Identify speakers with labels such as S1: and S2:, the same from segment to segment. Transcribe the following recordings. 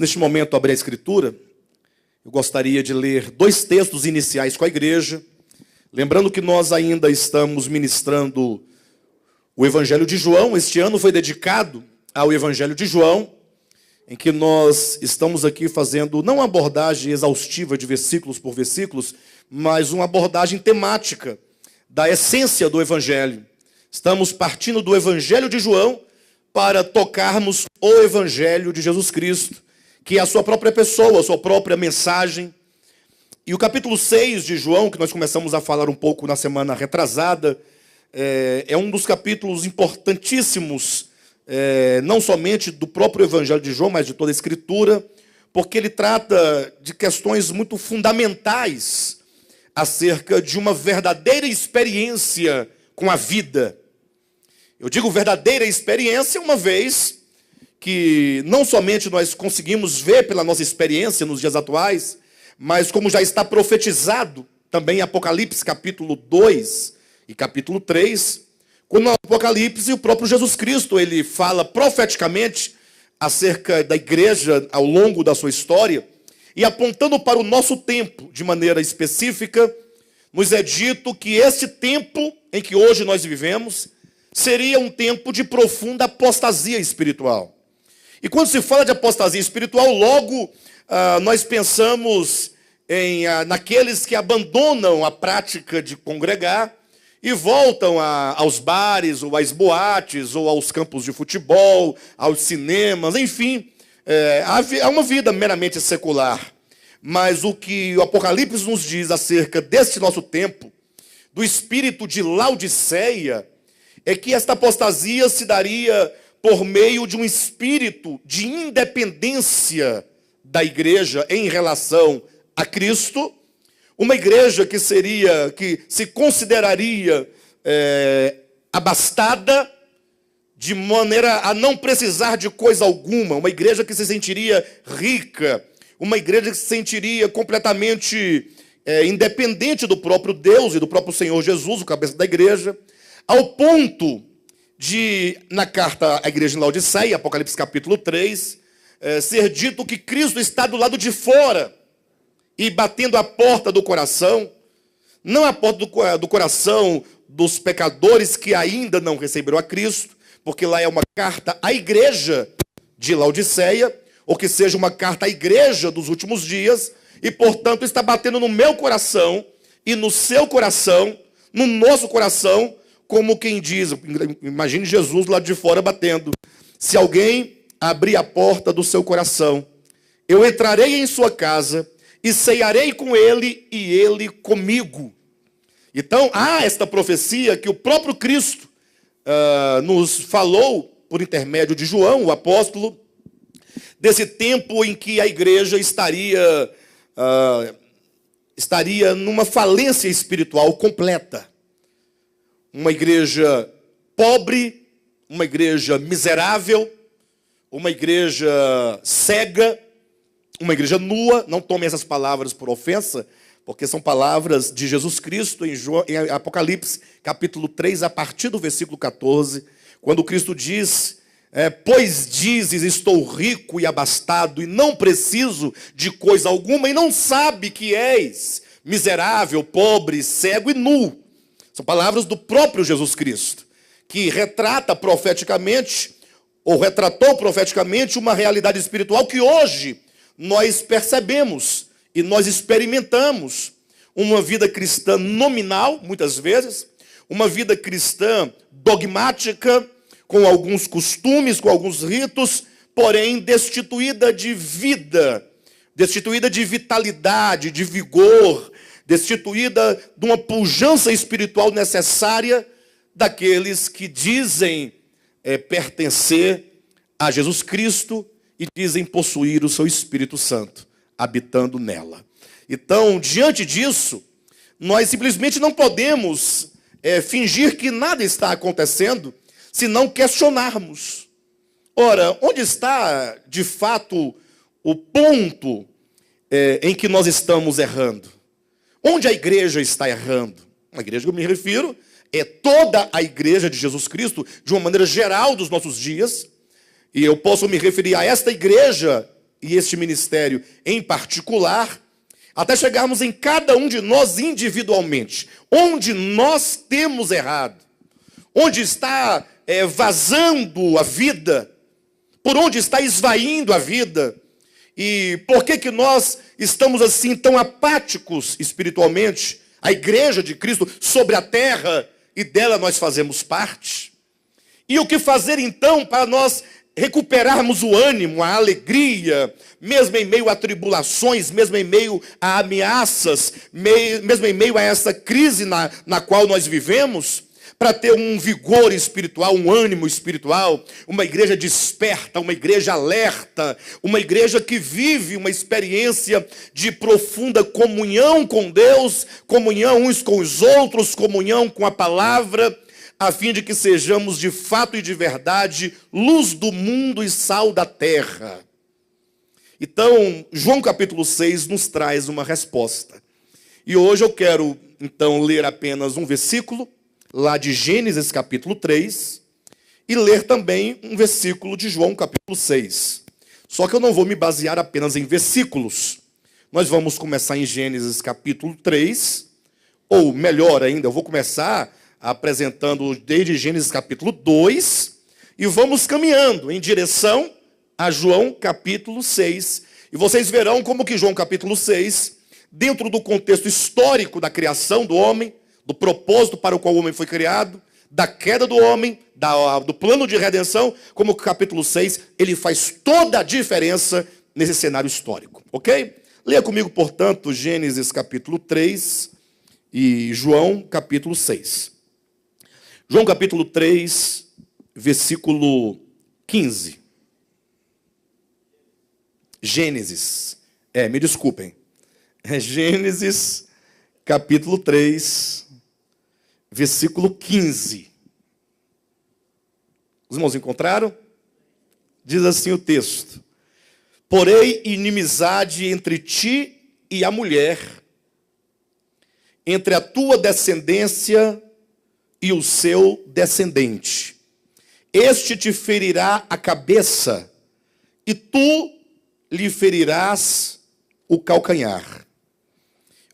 S1: neste momento, abrir a Escritura, eu gostaria de ler 2 textos iniciais com a igreja, lembrando que nós ainda estamos ministrando o Evangelho de João. Este ano foi dedicado ao Evangelho de João, em que nós estamos aqui fazendo não uma abordagem exaustiva de versículos por versículos, mas uma abordagem temática da essência do Evangelho. Estamos partindo do Evangelho de João para tocarmos o Evangelho de Jesus Cristo, que é a sua própria pessoa, a sua própria mensagem. E o capítulo 6 de João, que nós começamos a falar um pouco na semana retrasada, é um dos capítulos importantíssimos, não somente do próprio Evangelho de João, mas de toda a Escritura, porque ele trata de questões muito fundamentais acerca de uma verdadeira experiência com a vida. Eu digo verdadeira experiência uma vez que não somente nós conseguimos ver pela nossa experiência nos dias atuais, mas como já está profetizado também em Apocalipse capítulo 2 e capítulo 3, quando no Apocalipse o próprio Jesus Cristo ele fala profeticamente acerca da igreja ao longo da sua história, e apontando para o nosso tempo de maneira específica, nos é dito que este tempo em que hoje nós vivemos seria um tempo de profunda apostasia espiritual. E quando se fala de apostasia espiritual, logo nós pensamos naqueles que abandonam a prática de congregar e voltam aos bares, ou às boates, ou aos campos de futebol, aos cinemas, enfim, há uma vida meramente secular. Mas o que o Apocalipse nos diz acerca deste nosso tempo, do espírito de Laodiceia, é que esta apostasia se daria por meio de um espírito de independência da igreja em relação a Cristo, uma igreja que se consideraria abastada, de maneira a não precisar de coisa alguma, uma igreja que se sentiria rica, uma igreja que se sentiria completamente independente do próprio Deus e do próprio Senhor Jesus, o cabeça da igreja, ao ponto de, na carta à igreja em Laodiceia, Apocalipse capítulo 3, ser dito que Cristo está do lado de fora e batendo a porta do coração, não a porta do coração dos pecadores que ainda não receberam a Cristo, porque lá é uma carta à igreja de Laodiceia, ou que seja uma carta à igreja dos últimos dias, e portanto está batendo no meu coração e no seu coração, no nosso coração, como quem diz, imagine Jesus lá de fora batendo: se alguém abrir a porta do seu coração, eu entrarei em sua casa e ceiarei com ele e ele comigo. Então há esta profecia que o próprio Cristo nos falou por intermédio de João, o apóstolo, desse tempo em que a igreja estaria numa falência espiritual completa. Uma igreja pobre, uma igreja miserável, uma igreja cega, uma igreja nua. Não tomem essas palavras por ofensa, porque são palavras de Jesus Cristo em Apocalipse, capítulo 3, a partir do versículo 14, quando Cristo diz: pois dizes, estou rico e abastado, e não preciso de coisa alguma, e não sabe que és miserável, pobre, cego e nu. São palavras do próprio Jesus Cristo, que retrata profeticamente, ou retratou profeticamente, uma realidade espiritual que hoje nós percebemos e nós experimentamos. Uma vida cristã nominal, muitas vezes, uma vida cristã dogmática, com alguns costumes, com alguns ritos, porém destituída de vida, destituída de vitalidade, de vigor, destituída de uma pujança espiritual necessária daqueles que dizem pertencer a Jesus Cristo e dizem possuir o seu Espírito Santo, habitando nela. Então, diante disso, nós simplesmente não podemos fingir que nada está acontecendo, se não questionarmos. Ora, onde está, de fato, o ponto em que nós estamos errando? Onde a igreja está errando? A igreja que eu me refiro é toda a igreja de Jesus Cristo, de uma maneira geral dos nossos dias, e eu posso me referir a esta igreja e este ministério em particular, até chegarmos em cada um de nós individualmente, onde nós temos errado, onde está vazando a vida, por onde está esvaindo a vida, e por que nós estamos assim tão apáticos espiritualmente, a igreja de Cristo sobre a terra, e dela nós fazemos parte. E o que fazer então para nós recuperarmos o ânimo, a alegria, mesmo em meio a tribulações, mesmo em meio a ameaças, mesmo em meio a essa crise na qual nós vivemos, para ter um vigor espiritual, um ânimo espiritual, uma igreja desperta, uma igreja alerta, uma igreja que vive uma experiência de profunda comunhão com Deus, comunhão uns com os outros, comunhão com a palavra, a fim de que sejamos de fato e de verdade luz do mundo e sal da terra. Então, João capítulo 6 nos traz uma resposta. E hoje eu quero, então, ler apenas um versículo, lá de Gênesis capítulo 3, e ler também um versículo de João capítulo 6. Só que eu não vou me basear apenas em versículos. Nós vamos começar em Gênesis capítulo 3, ou melhor ainda, eu vou começar apresentando desde Gênesis capítulo 2, e vamos caminhando em direção a João capítulo 6. E vocês verão como que João capítulo 6, dentro do contexto histórico da criação do homem, do propósito para o qual o homem foi criado, da queda do homem, do plano de redenção, como o capítulo 6, ele faz toda a diferença nesse cenário histórico, ok? Leia comigo, portanto, Gênesis capítulo 3 e João capítulo 6. João capítulo 3, versículo 15. Gênesis, me desculpem, é Gênesis capítulo 3, versículo 15. Os irmãos encontraram? Diz assim o texto: porém, inimizade entre ti e a mulher, entre a tua descendência e o seu descendente. Este te ferirá a cabeça, e tu lhe ferirás o calcanhar.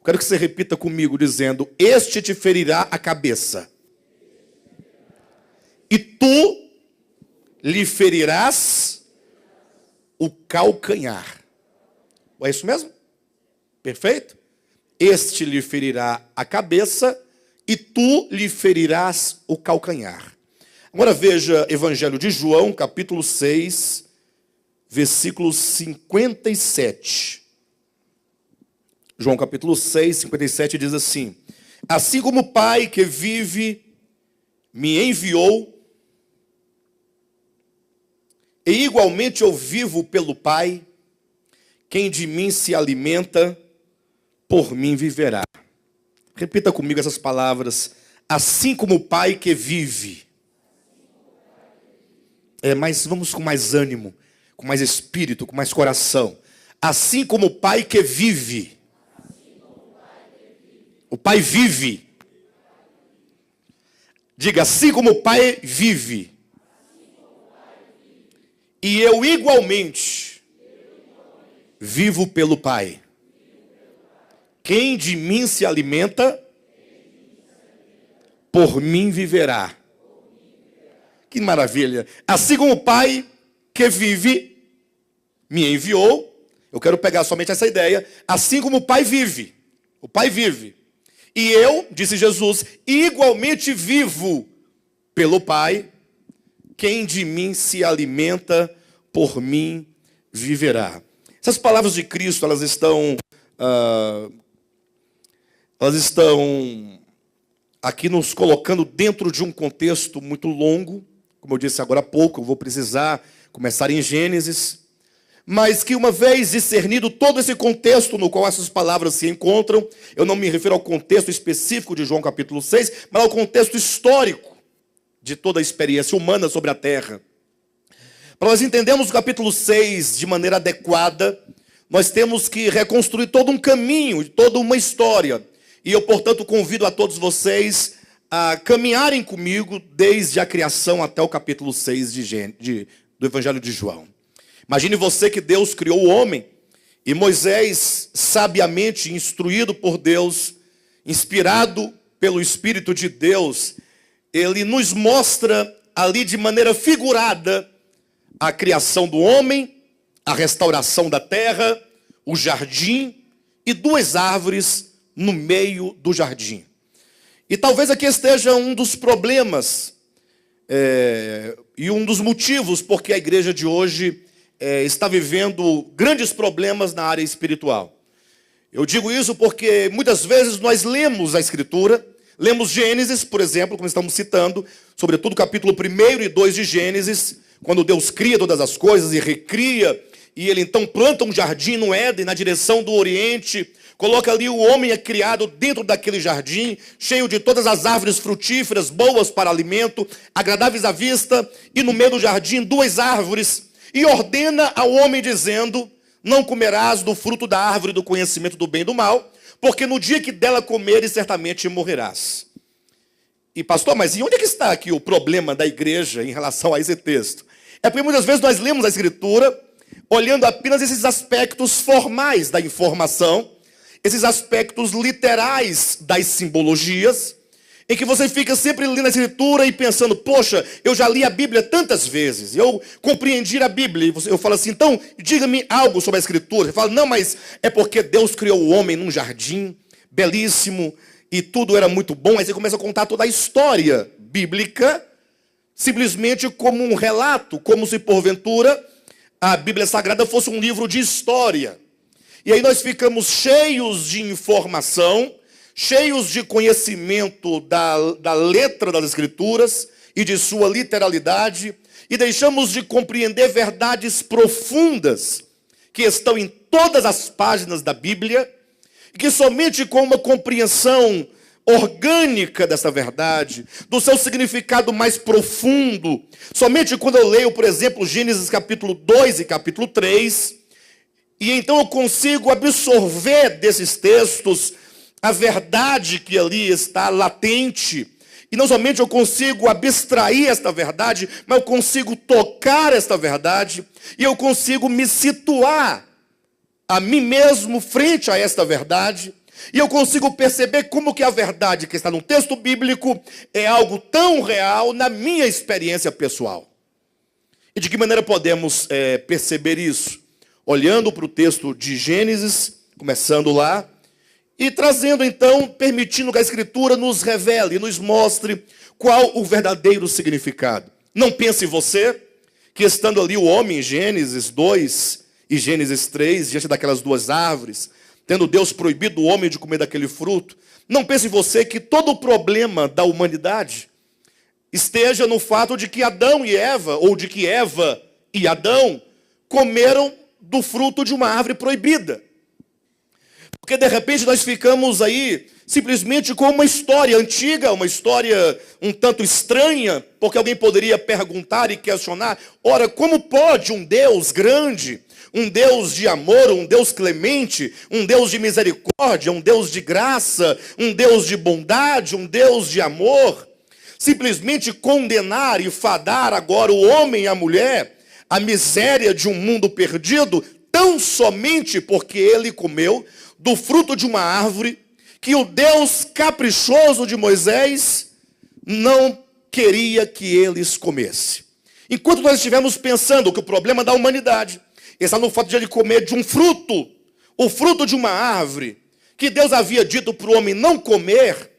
S1: Quero que você repita comigo dizendo: este te ferirá a cabeça, e tu lhe ferirás o calcanhar. É isso mesmo? Perfeito? Este lhe ferirá a cabeça, e tu lhe ferirás o calcanhar. Agora veja Evangelho de João, capítulo 6, versículo 57. João capítulo 6, 57 diz assim: assim como o Pai que vive me enviou, e igualmente eu vivo pelo Pai, quem de mim se alimenta, por mim viverá. Repita comigo essas palavras: assim como o Pai que vive. Mas vamos com mais ânimo, com mais espírito, com mais coração. Assim como o Pai que vive. O Pai vive. Diga: assim como o Pai vive. E eu igualmente vivo pelo Pai. Quem de mim se alimenta, por mim viverá. Que maravilha. Assim como o Pai que vive me enviou, eu quero pegar somente essa ideia. Assim como o Pai vive. O Pai vive. E eu, disse Jesus, igualmente vivo pelo Pai. Quem de mim se alimenta, por mim viverá. Essas palavras de Cristo, elas estão aqui nos colocando dentro de um contexto muito longo. Como eu disse agora há pouco, eu vou precisar começar em Gênesis. Mas que uma vez discernido todo esse contexto no qual essas palavras se encontram, eu não me refiro ao contexto específico de João capítulo 6, mas ao contexto histórico de toda a experiência humana sobre a terra. Para nós entendermos o capítulo 6 de maneira adequada, nós temos que reconstruir todo um caminho, toda uma história. E eu, portanto, convido a todos vocês a caminharem comigo desde a criação até o capítulo 6 do Evangelho de João. Imagine você que Deus criou o homem e Moisés, sabiamente instruído por Deus, inspirado pelo Espírito de Deus, ele nos mostra ali de maneira figurada a criação do homem, a restauração da terra, o jardim e duas árvores no meio do jardim. E talvez aqui esteja um dos problemas e um dos motivos porque a igreja de hoje está vivendo grandes problemas na área espiritual. Eu digo isso porque muitas vezes nós lemos a Escritura, lemos Gênesis, por exemplo, como estamos citando, sobretudo capítulo 1 e 2 de Gênesis, quando Deus cria todas as coisas e recria, e ele então planta um jardim no Éden, na direção do Oriente, coloca ali o homem criado dentro daquele jardim, cheio de todas as árvores frutíferas, boas para alimento, agradáveis à vista, e no meio do jardim duas árvores, e ordena ao homem dizendo: não comerás do fruto da árvore do conhecimento do bem e do mal, porque no dia que dela comeres, certamente morrerás. E pastor, mas e onde é que está aqui o problema da igreja em relação a esse texto? É porque muitas vezes nós lemos a Escritura olhando apenas esses aspectos formais da informação, esses aspectos literais das simbologias, em que você fica sempre lendo a Escritura e pensando: poxa, eu já li a Bíblia tantas vezes, eu compreendi a Bíblia. E eu falo assim: então, diga-me algo sobre a Escritura. Você fala: não, mas é porque Deus criou o homem num jardim belíssimo e tudo era muito bom. Aí você começa a contar toda a história bíblica, simplesmente como um relato, como se porventura a Bíblia Sagrada fosse um livro de história. E aí nós ficamos cheios de informação, cheios de conhecimento da letra das Escrituras e de sua literalidade, e deixamos de compreender verdades profundas que estão em todas as páginas da Bíblia, e que somente com uma compreensão orgânica dessa verdade, do seu significado mais profundo, somente quando eu leio, por exemplo, Gênesis capítulo 2 e capítulo 3, e então eu consigo absorver desses textos a verdade que ali está latente. E não somente eu consigo abstrair esta verdade, mas eu consigo tocar esta verdade, e eu consigo me situar a mim mesmo frente a esta verdade, e eu consigo perceber como que a verdade que está no texto bíblico é algo tão real na minha experiência pessoal. E de que maneira podemos perceber isso? Olhando para o texto de Gênesis, começando lá, e trazendo então, permitindo que a Escritura nos revele, nos mostre qual o verdadeiro significado. Não pense você que estando ali o homem em Gênesis 2 e Gênesis 3, diante daquelas duas árvores, tendo Deus proibido o homem de comer daquele fruto, não pense você que todo o problema da humanidade esteja no fato de que Adão e Eva, ou de que Eva e Adão comeram do fruto de uma árvore proibida. Porque de repente nós ficamos aí simplesmente com uma história antiga, uma história um tanto estranha, porque alguém poderia perguntar e questionar: ora, como pode um Deus grande, um Deus de amor, um Deus clemente, um Deus de misericórdia, um Deus de graça, um Deus de bondade, um Deus de amor, simplesmente condenar e fadar agora o homem e a mulher à miséria de um mundo perdido, tão somente porque ele comeu do fruto de uma árvore que o Deus caprichoso de Moisés não queria que eles comessem? Enquanto nós estivemos pensando que o problema da humanidade está no fato de ele comer de um fruto, o fruto de uma árvore, que Deus havia dito para o homem não comer,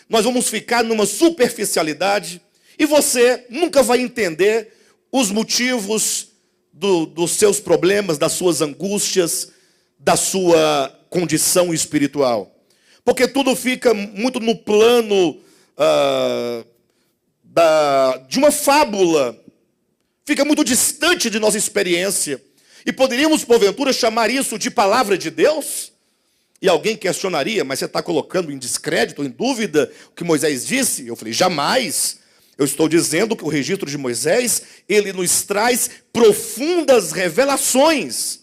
S1: nós vamos ficar numa superficialidade, e você nunca vai entender os motivos dos seus problemas, das suas angústias, da sua condição espiritual. Porque tudo fica muito no plano de uma fábula, fica muito distante de nossa experiência. E poderíamos, porventura, chamar isso de palavra de Deus? E alguém questionaria: mas você está colocando em descrédito, em dúvida, o que Moisés disse? Eu falei: jamais. Eu estou dizendo que o registro de Moisés, ele nos traz profundas revelações,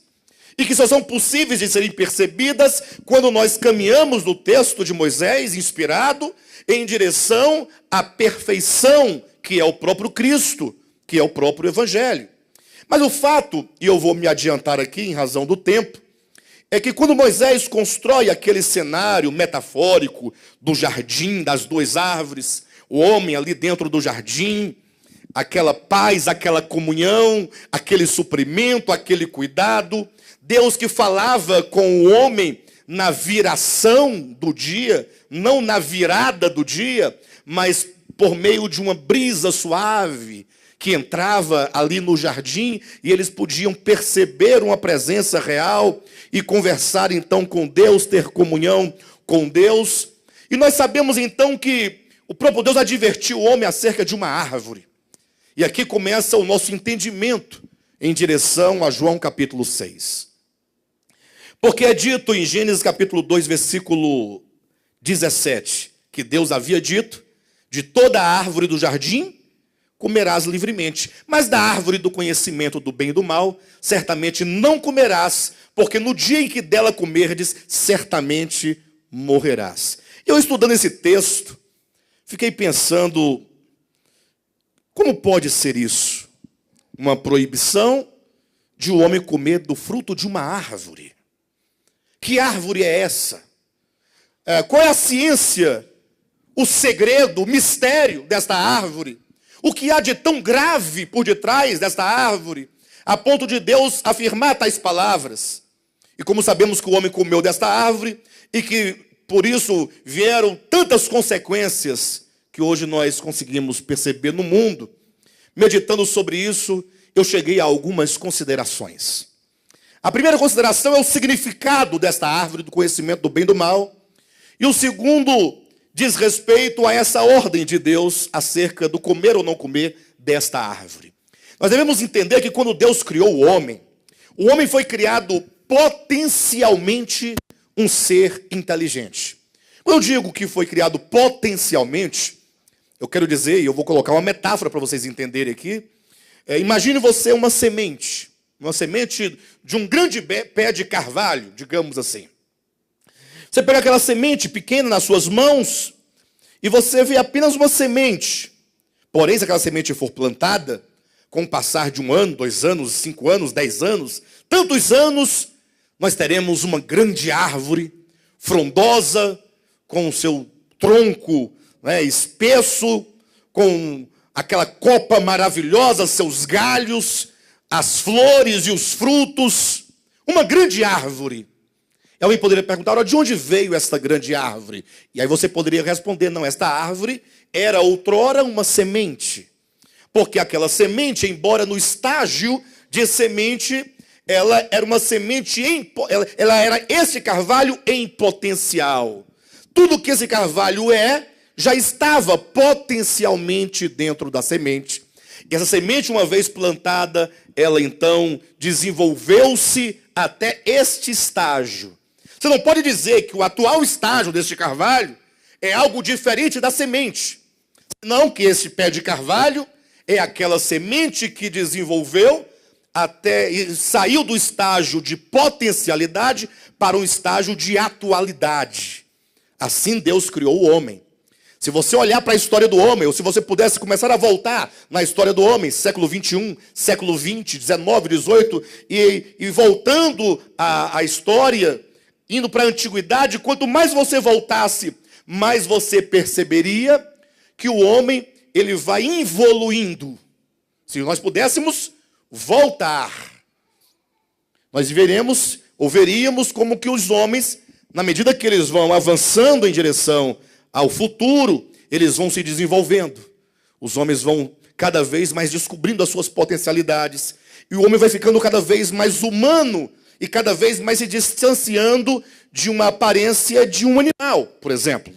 S1: e que só são possíveis de serem percebidas quando nós caminhamos no texto de Moisés, inspirado, em direção à perfeição, que é o próprio Cristo, que é o próprio Evangelho. Mas o fato, e eu vou me adiantar aqui em razão do tempo, é que quando Moisés constrói aquele cenário metafórico do jardim, das duas árvores, o homem ali dentro do jardim, aquela paz, aquela comunhão, aquele suprimento, aquele cuidado, Deus que falava com o homem na viração do dia, não na virada do dia, mas por meio de uma brisa suave que entrava ali no jardim e eles podiam perceber uma presença real e conversar então com Deus, ter comunhão com Deus. E nós sabemos então que o próprio Deus advertiu o homem acerca de uma árvore. E aqui começa o nosso entendimento em direção a João capítulo 6. Porque é dito em Gênesis capítulo 2, versículo 17, que Deus havia dito: de toda a árvore do jardim comerás livremente, mas da árvore do conhecimento do bem e do mal, certamente não comerás, porque no dia em que dela comerdes, certamente morrerás. Eu estudando esse texto, fiquei pensando, como pode ser isso? Uma proibição de o homem comer do fruto de uma árvore. Que árvore é essa? Qual é a ciência, o segredo, o mistério desta árvore? O que há de tão grave por detrás desta árvore, a ponto de Deus afirmar tais palavras? E como sabemos que o homem comeu desta árvore, e que por isso vieram tantas consequências que hoje nós conseguimos perceber no mundo, meditando sobre isso, eu cheguei a algumas considerações. A primeira consideração é o significado desta árvore do conhecimento do bem e do mal. E o segundo diz respeito a essa ordem de Deus acerca do comer ou não comer desta árvore. Nós devemos entender que quando Deus criou o homem foi criado potencialmente um ser inteligente. Quando eu digo que foi criado potencialmente, eu quero dizer, e eu vou colocar uma metáfora para vocês entenderem aqui. Imagine você uma semente de um grande pé de carvalho, digamos assim. Você pega aquela semente pequena nas suas mãos e você vê apenas uma semente. Porém, se aquela semente for plantada, com o passar de 1 ano, 2 anos, 5 anos, 10 anos, tantos anos, nós teremos uma grande árvore, frondosa, com o seu tronco espesso, com aquela copa maravilhosa, seus galhos, as flores e os frutos, uma grande árvore. E alguém poderia perguntar, de onde veio esta grande árvore? E aí você poderia responder, não, esta árvore era outrora uma semente. Porque aquela semente, embora no estágio de semente, ela era uma semente, ela era esse carvalho em potencial. Tudo que esse carvalho já estava potencialmente dentro da semente. E essa semente, uma vez plantada, ela então desenvolveu-se até este estágio. Você não pode dizer que o atual estágio deste carvalho é algo diferente da semente. Não, que esse pé de carvalho é aquela semente que desenvolveu até e saiu do estágio de potencialidade para um estágio de atualidade. Assim Deus criou o homem. Se você olhar para a história do homem, ou se você pudesse começar a voltar na história do homem, século 21, século 20, 19, 18, e voltando a história, indo para a antiguidade, quanto mais você voltasse, mais você perceberia que o homem, ele vai evoluindo. Se nós pudéssemos voltar, nós veríamos como que os homens, na medida que eles vão avançando em direção ao futuro, eles vão se desenvolvendo. Os homens vão cada vez mais descobrindo as suas potencialidades. E o homem vai ficando cada vez mais humano e cada vez mais se distanciando de uma aparência de um animal, por exemplo.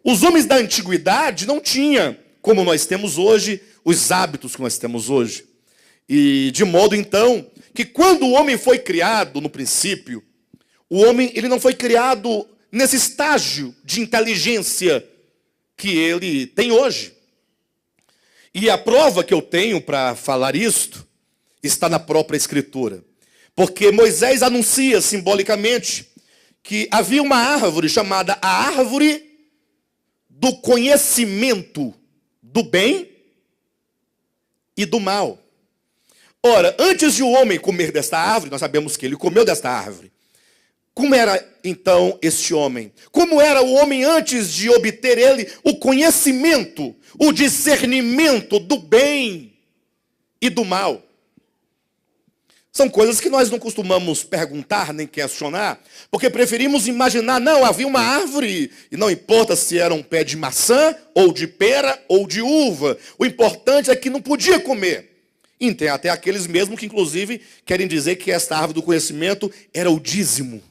S1: Os homens da antiguidade não tinham, como nós temos hoje, os hábitos que nós temos hoje. E de modo, então, que quando o homem foi criado, no princípio, o homem ele não foi criado nesse estágio de inteligência que ele tem hoje. E a prova que eu tenho para falar isto está na própria Escritura. Porque Moisés anuncia simbolicamente que havia uma árvore chamada a árvore do conhecimento do bem e do mal. Ora, antes de o homem comer desta árvore, nós sabemos que ele comeu desta árvore. Como era então este homem? Como era o homem antes de obter ele o conhecimento, o discernimento do bem e do mal? São coisas que nós não costumamos perguntar nem questionar, porque preferimos imaginar, não, havia uma árvore, e não importa se era um pé de maçã, ou de pera, ou de uva. O importante é que não podia comer. E tem até aqueles mesmo que, inclusive, querem dizer que esta árvore do conhecimento era o dízimo.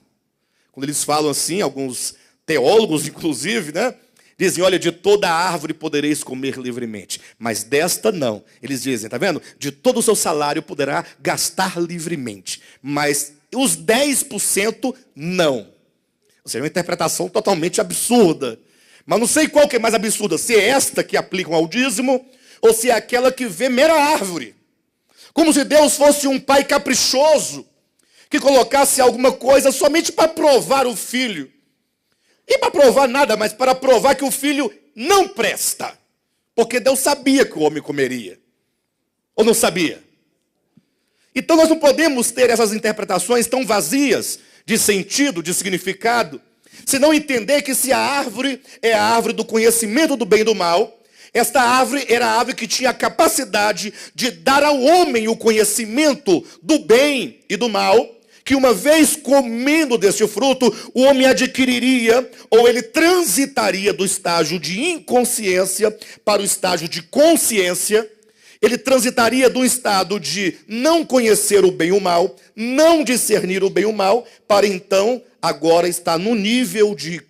S1: Quando eles falam assim, alguns teólogos, inclusive, né? Dizem, olha, de toda árvore podereis comer livremente, mas desta não. Eles dizem, tá vendo? De todo o seu salário poderá gastar livremente, mas os 10% não. Ou seja, uma interpretação totalmente absurda. Mas não sei qual que é mais absurda, se é esta que aplicam ao dízimo, ou se é aquela que vê mera árvore. Como se Deus fosse um pai caprichoso, que colocasse alguma coisa somente para provar o filho. E para provar nada, mas para provar que o filho não presta. Porque Deus sabia que o homem comeria. Ou não sabia? Então nós não podemos ter essas interpretações tão vazias de sentido, de significado, se não entender que se a árvore é a árvore do conhecimento do bem e do mal, esta árvore era a árvore que tinha a capacidade de dar ao homem o conhecimento do bem e do mal, que uma vez comendo deste fruto, o homem adquiriria, ou ele transitaria do estágio de inconsciência para o estágio de consciência. Ele transitaria do estado de não conhecer o bem e o mal, não discernir o bem e o mal, para então agora estar no nível de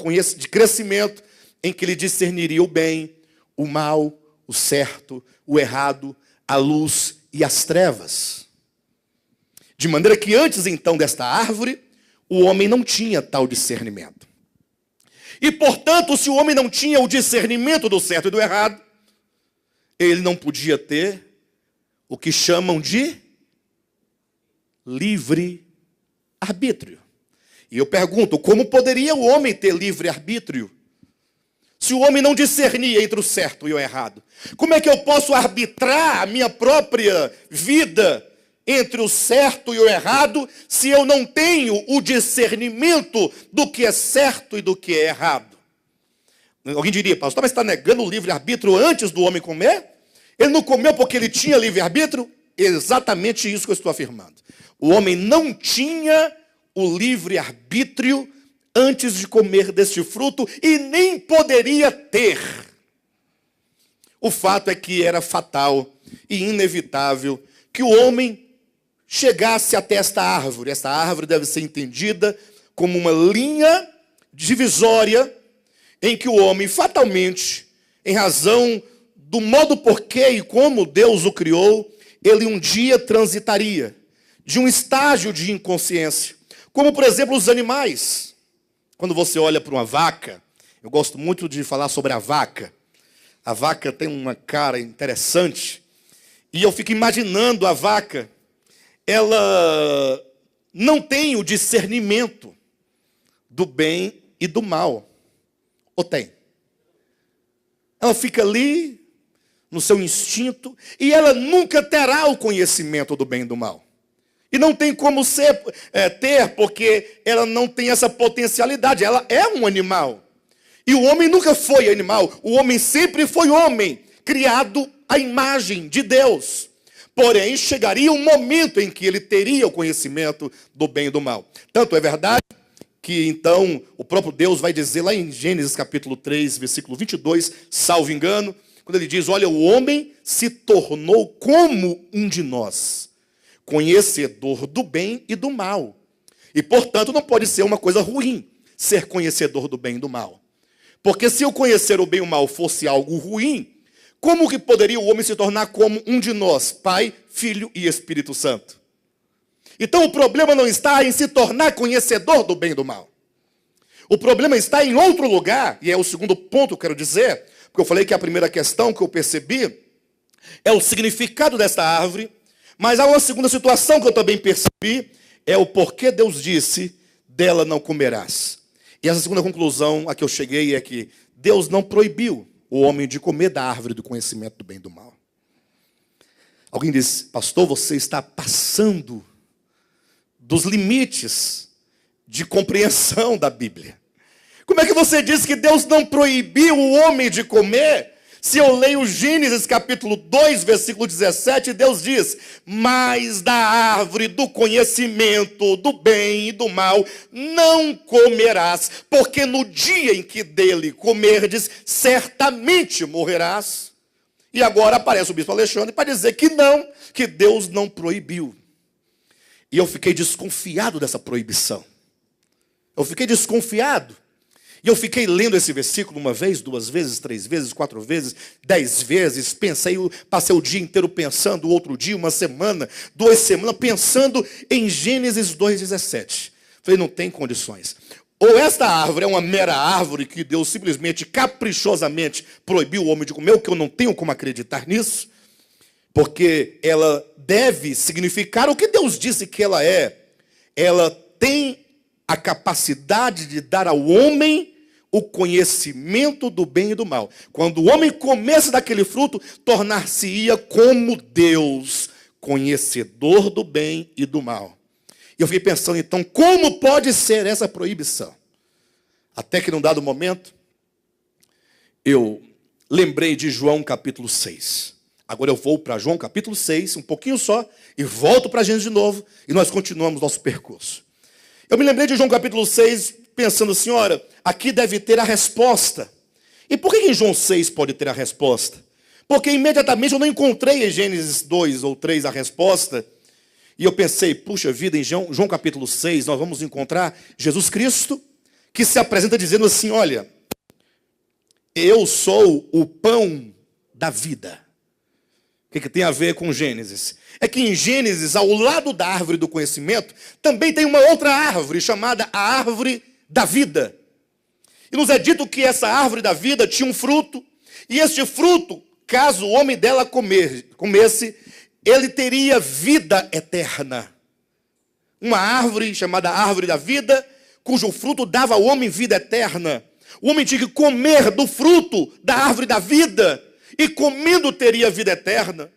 S1: crescimento em que ele discerniria o bem, o mal, o certo, o errado, a luz e as trevas. De maneira que antes então desta árvore, o homem não tinha tal discernimento. E portanto, se o homem não tinha o discernimento do certo e do errado, ele não podia ter o que chamam de livre-arbítrio. E eu pergunto, como poderia o homem ter livre-arbítrio se o homem não discernia entre o certo e o errado? Como é que eu posso arbitrar a minha própria vida entre o certo e o errado, se eu não tenho o discernimento do que é certo e do que é errado? Alguém diria, pastor, mas está negando o livre-arbítrio antes do homem comer? Ele não comeu porque ele tinha livre-arbítrio? Exatamente isso que eu estou afirmando. O homem não tinha o livre-arbítrio antes de comer deste fruto e nem poderia ter. O fato é que era fatal e inevitável que o homem chegasse até esta árvore. Esta árvore deve ser entendida como uma linha divisória em que o homem fatalmente, em razão do modo porquê e como Deus o criou, ele um dia transitaria de um estágio de inconsciência, como por exemplo os animais. Quando você olha para uma vaca, eu gosto muito de falar sobre a vaca. A vaca tem uma cara interessante e eu fico imaginando a vaca. Ela não tem o discernimento do bem e do mal. Ou tem? Ela fica ali, no seu instinto, e ela nunca terá o conhecimento do bem e do mal. E não tem como ter, porque ela não tem essa potencialidade. Ela é um animal. E o homem nunca foi animal. O homem sempre foi homem, criado à imagem de Deus. Porém, chegaria um momento em que ele teria o conhecimento do bem e do mal. Tanto é verdade que, então, o próprio Deus vai dizer lá em Gênesis capítulo 3, versículo 22, salvo engano, quando ele diz, olha, o homem se tornou como um de nós, conhecedor do bem e do mal. E, portanto, não pode ser uma coisa ruim ser conhecedor do bem e do mal. Porque se eu conhecer o bem e o mal fosse algo ruim, como que poderia o homem se tornar como um de nós, Pai, Filho e Espírito Santo? Então o problema não está em se tornar conhecedor do bem e do mal. O problema está em outro lugar, e é o segundo ponto que eu quero dizer, porque eu falei que a primeira questão que eu percebi é o significado desta árvore, mas há uma segunda situação que eu também percebi, é o porquê Deus disse, dela não comerás. E essa segunda conclusão a que eu cheguei é que Deus não proibiu o homem de comer da árvore do conhecimento do bem e do mal. Alguém disse: pastor, você está passando dos limites de compreensão da Bíblia. Como é que você diz que Deus não proibiu o homem de comer? Se eu leio Gênesis capítulo 2, versículo 17, Deus diz: mas da árvore do conhecimento do bem e do mal não comerás, porque no dia em que dele comerdes, certamente morrerás. E agora aparece o bispo Alexandre para dizer que não, que Deus não proibiu. E eu fiquei desconfiado dessa proibição. Eu fiquei desconfiado. E eu fiquei lendo esse versículo uma vez, duas vezes, três vezes, quatro vezes, 10 vezes. Passei o dia inteiro pensando, outro dia, uma semana, 2 semanas, pensando em Gênesis 2,17. Falei, não tem condições. Ou esta árvore é uma mera árvore que Deus simplesmente, caprichosamente, proibiu o homem de comer, o que eu não tenho como acreditar nisso, porque ela deve significar o que Deus disse que ela é. Ela tem a capacidade de dar ao homem o conhecimento do bem e do mal. Quando o homem comesse daquele fruto, tornar-se-ia como Deus, conhecedor do bem e do mal. E eu fiquei pensando, então, como pode ser essa proibição? Até que num dado momento, eu lembrei de João capítulo 6. Agora eu vou para João capítulo 6, um pouquinho só, e volto para a Gênesis de novo, e nós continuamos nosso percurso. Eu me lembrei de João capítulo 6, pensando assim, olha, aqui deve ter a resposta. E por que em João 6 pode ter a resposta? Porque imediatamente eu não encontrei em Gênesis 2 ou 3 a resposta. E eu pensei, puxa vida, em João capítulo 6 nós vamos encontrar Jesus Cristo, que se apresenta dizendo assim, olha, eu sou o pão da vida. O que tem a ver com Gênesis? É que em Gênesis, ao lado da árvore do conhecimento, também tem uma outra árvore, chamada a árvore da vida. E nos é dito que essa árvore da vida tinha um fruto, e este fruto, caso o homem dela comesse, ele teria vida eterna. Uma árvore chamada árvore da vida, cujo fruto dava ao homem vida eterna. O homem tinha que comer do fruto da árvore da vida, e comendo teria vida eterna.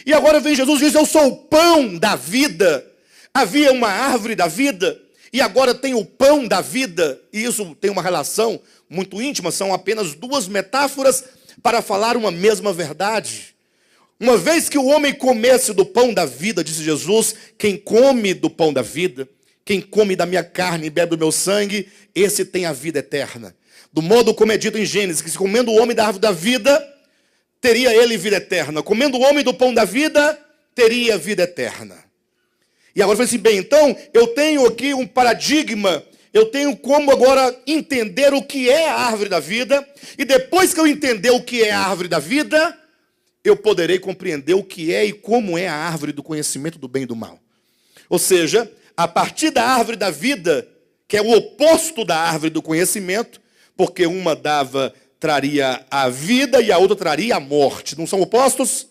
S1: E agora vem Jesus e diz, eu sou o pão da vida. Havia uma árvore da vida, e agora tem o pão da vida. E isso tem uma relação muito íntima, são apenas 2 metáforas para falar uma mesma verdade. Uma vez que o homem comesse do pão da vida, disse Jesus, quem come do pão da vida, quem come da minha carne e bebe do meu sangue, esse tem a vida eterna. Do modo como é dito em Gênesis, que se comendo o homem da árvore da vida, teria ele vida eterna. Comendo o homem do pão da vida, teria vida eterna. E agora eu falei assim, bem, então eu tenho aqui um paradigma, eu tenho como agora entender o que é a árvore da vida, e depois que eu entender o que é a árvore da vida, eu poderei compreender o que é e como é a árvore do conhecimento do bem e do mal. Ou seja, a partir da árvore da vida, que é o oposto da árvore do conhecimento, porque uma traria a vida e a outra traria a morte. Não são opostos?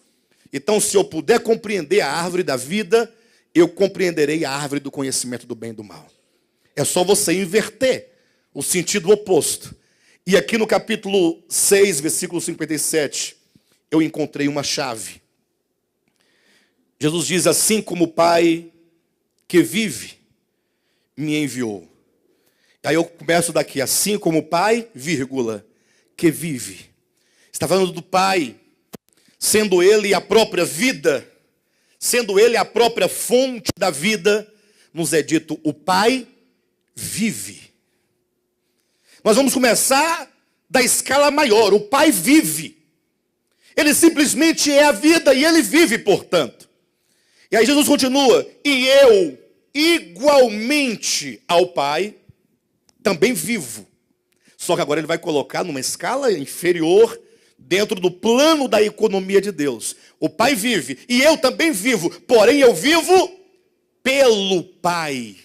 S1: Então, se eu puder compreender a árvore da vida, eu compreenderei a árvore do conhecimento do bem e do mal. É só você inverter o sentido oposto. E aqui no capítulo 6, versículo 57, eu encontrei uma chave. Jesus diz, assim como o Pai que vive me enviou. Aí eu começo daqui, assim como o Pai, vírgula, que vive. Está falando do Pai, sendo Ele a própria vida, sendo Ele a própria fonte da vida, nos é dito, o Pai vive. Nós vamos começar da escala maior, o Pai vive. Ele simplesmente é a vida e Ele vive, portanto. E aí Jesus continua, e eu, igualmente ao Pai, também vivo. Só que agora ele vai colocar numa escala inferior, dentro do plano da economia de Deus. O Pai vive, e eu também vivo, porém eu vivo pelo Pai.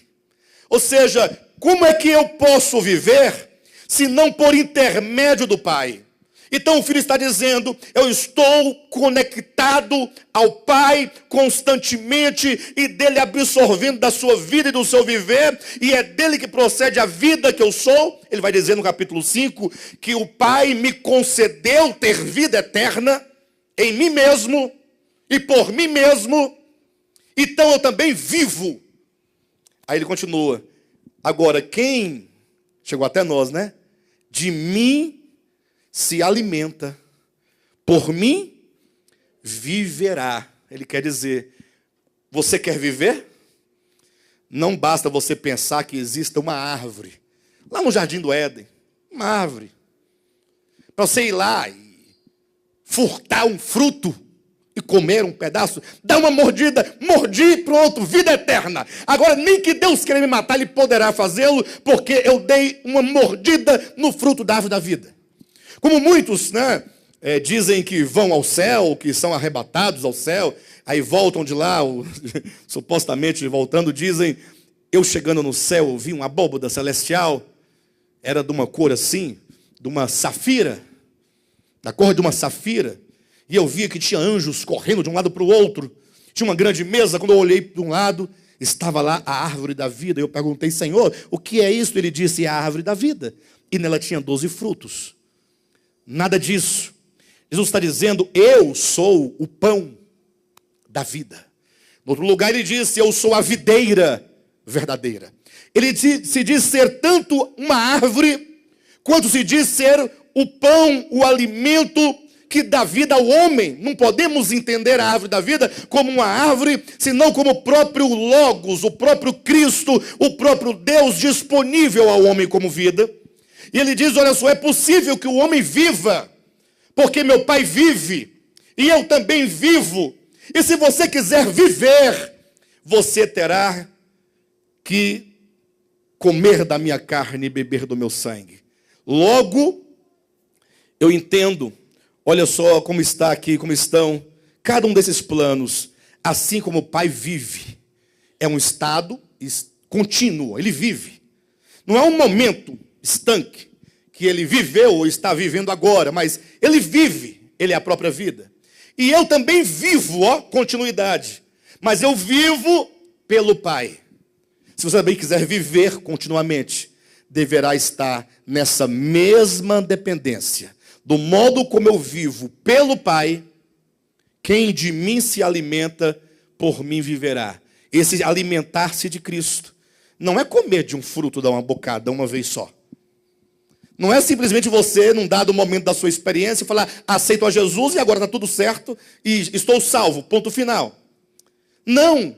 S1: Ou seja, como é que eu posso viver, se não por intermédio do Pai? Então o Filho está dizendo, eu estou conectado ao Pai constantemente e dele absorvendo da sua vida e do seu viver, e é dele que procede a vida que eu sou. Ele vai dizer no capítulo 5 que o Pai me concedeu ter vida eterna em mim mesmo, e por mim mesmo, então eu também vivo. Aí ele continua, agora quem, chegou até nós, né? De mim se alimenta, por mim viverá. Ele quer dizer, você quer viver? Não basta você pensar que exista uma árvore, lá no Jardim do Éden, uma árvore, para você ir lá e furtar um fruto e comer um pedaço, dar uma mordida, mordi, pronto, vida eterna. Agora, nem que Deus queira me matar, Ele poderá fazê-lo, porque eu dei uma mordida no fruto da árvore da vida. Como muitos, né, dizem que vão ao céu, que são arrebatados ao céu, aí voltam de lá, supostamente voltando, dizem, eu chegando no céu, eu vi uma abóbora celestial, era de uma cor assim, de uma safira, da cor de uma safira, e eu via que tinha anjos correndo de um lado para o outro, tinha uma grande mesa, quando eu olhei de um lado, estava lá a árvore da vida, eu perguntei, Senhor, o que é isso? Ele disse, é a árvore da vida, e nela tinha 12 frutos, nada disso, Jesus está dizendo, eu sou o pão da vida. No outro lugar ele disse, eu sou a videira verdadeira. Ele se diz ser tanto uma árvore, quanto se diz ser o pão, o alimento que dá vida ao homem. Não podemos entender a árvore da vida como uma árvore, senão como o próprio Logos, o próprio Cristo, o próprio Deus disponível ao homem como vida. E ele diz, olha só, é possível que o homem viva, porque meu Pai vive, e eu também vivo. E se você quiser viver, você terá que comer da minha carne e beber do meu sangue. Logo, eu entendo, olha só como está aqui, como estão cada um desses planos. Assim como o Pai vive, é um estado contínuo, ele vive. Não é um momento estanque, que ele viveu ou está vivendo agora, mas ele vive, ele é a própria vida. E eu também vivo, continuidade. Mas eu vivo pelo Pai. Se você também quiser viver continuamente, deverá estar nessa mesma dependência. Do modo como eu vivo pelo Pai, quem de mim se alimenta, por mim viverá. Esse alimentar-se de Cristo não é comer de um fruto, dar uma bocada uma vez só. Não é simplesmente você, num dado momento da sua experiência, falar, aceito a Jesus e agora está tudo certo e estou salvo, ponto final. Não.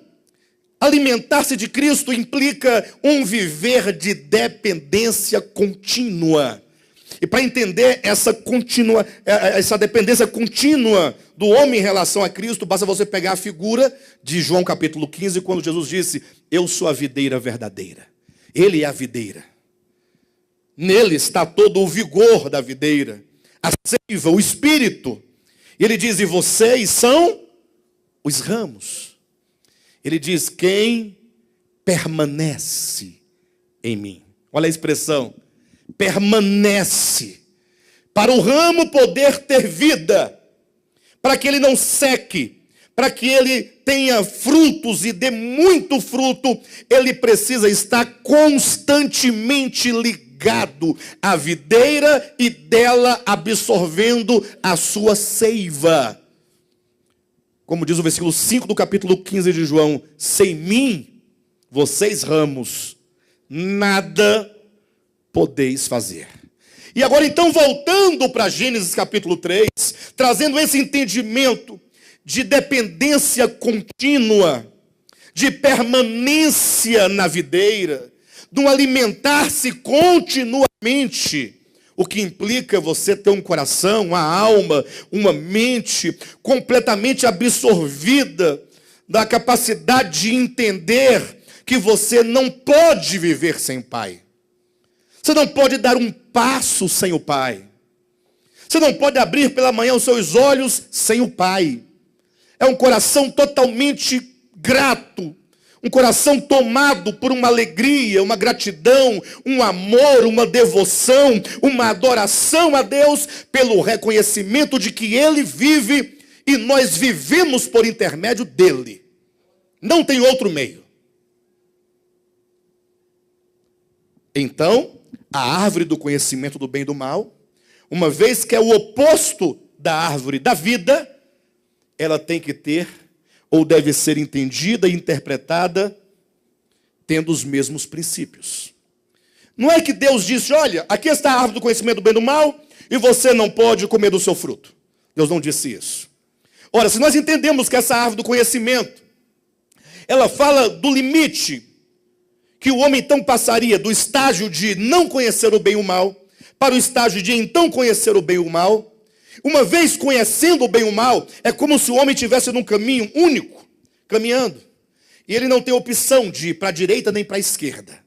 S1: Alimentar-se de Cristo implica um viver de dependência contínua. E para entender essa dependência contínua do homem em relação a Cristo, basta você pegar a figura de João capítulo 15, quando Jesus disse, eu sou a videira verdadeira. Ele é a videira. Nele está todo o vigor da videira, a seiva, o espírito. E ele diz, e vocês são os ramos. Ele diz, quem permanece em mim. Olha a expressão, permanece. Para o ramo poder ter vida, para que ele não seque, para que ele tenha frutos e dê muito fruto, ele precisa estar constantemente ligado à videira e dela absorvendo a sua seiva. Como diz o versículo 5 do capítulo 15 de João, sem mim, vocês ramos, nada podeis fazer. E agora então, voltando para Gênesis capítulo 3, trazendo esse entendimento de dependência contínua, de permanência na videira, de um alimentar-se continuamente, o que implica você ter um coração, uma alma, uma mente completamente absorvida da capacidade de entender que você não pode viver sem o Pai. Você não pode dar um passo sem o Pai. Você não pode abrir pela manhã os seus olhos sem o Pai. É um coração totalmente grato, um coração tomado por uma alegria, uma gratidão, um amor, uma devoção, uma adoração a Deus pelo reconhecimento de que Ele vive e nós vivemos por intermédio dEle. Não tem outro meio. Então, a árvore do conhecimento do bem e do mal, uma vez que é o oposto da árvore da vida, ela tem que ter, ou deve ser entendida e interpretada, tendo os mesmos princípios. Não é que Deus disse, olha, aqui está a árvore do conhecimento do bem e do mal, e você não pode comer do seu fruto. Deus não disse isso. Ora, se nós entendemos que essa árvore do conhecimento, ela fala do limite que o homem então passaria do estágio de não conhecer o bem e o mal, para o estágio de então conhecer o bem e o mal. Uma vez conhecendo o bem e o mal, é como se o homem estivesse num caminho único, caminhando. E ele não tem opção de ir para a direita nem para a esquerda.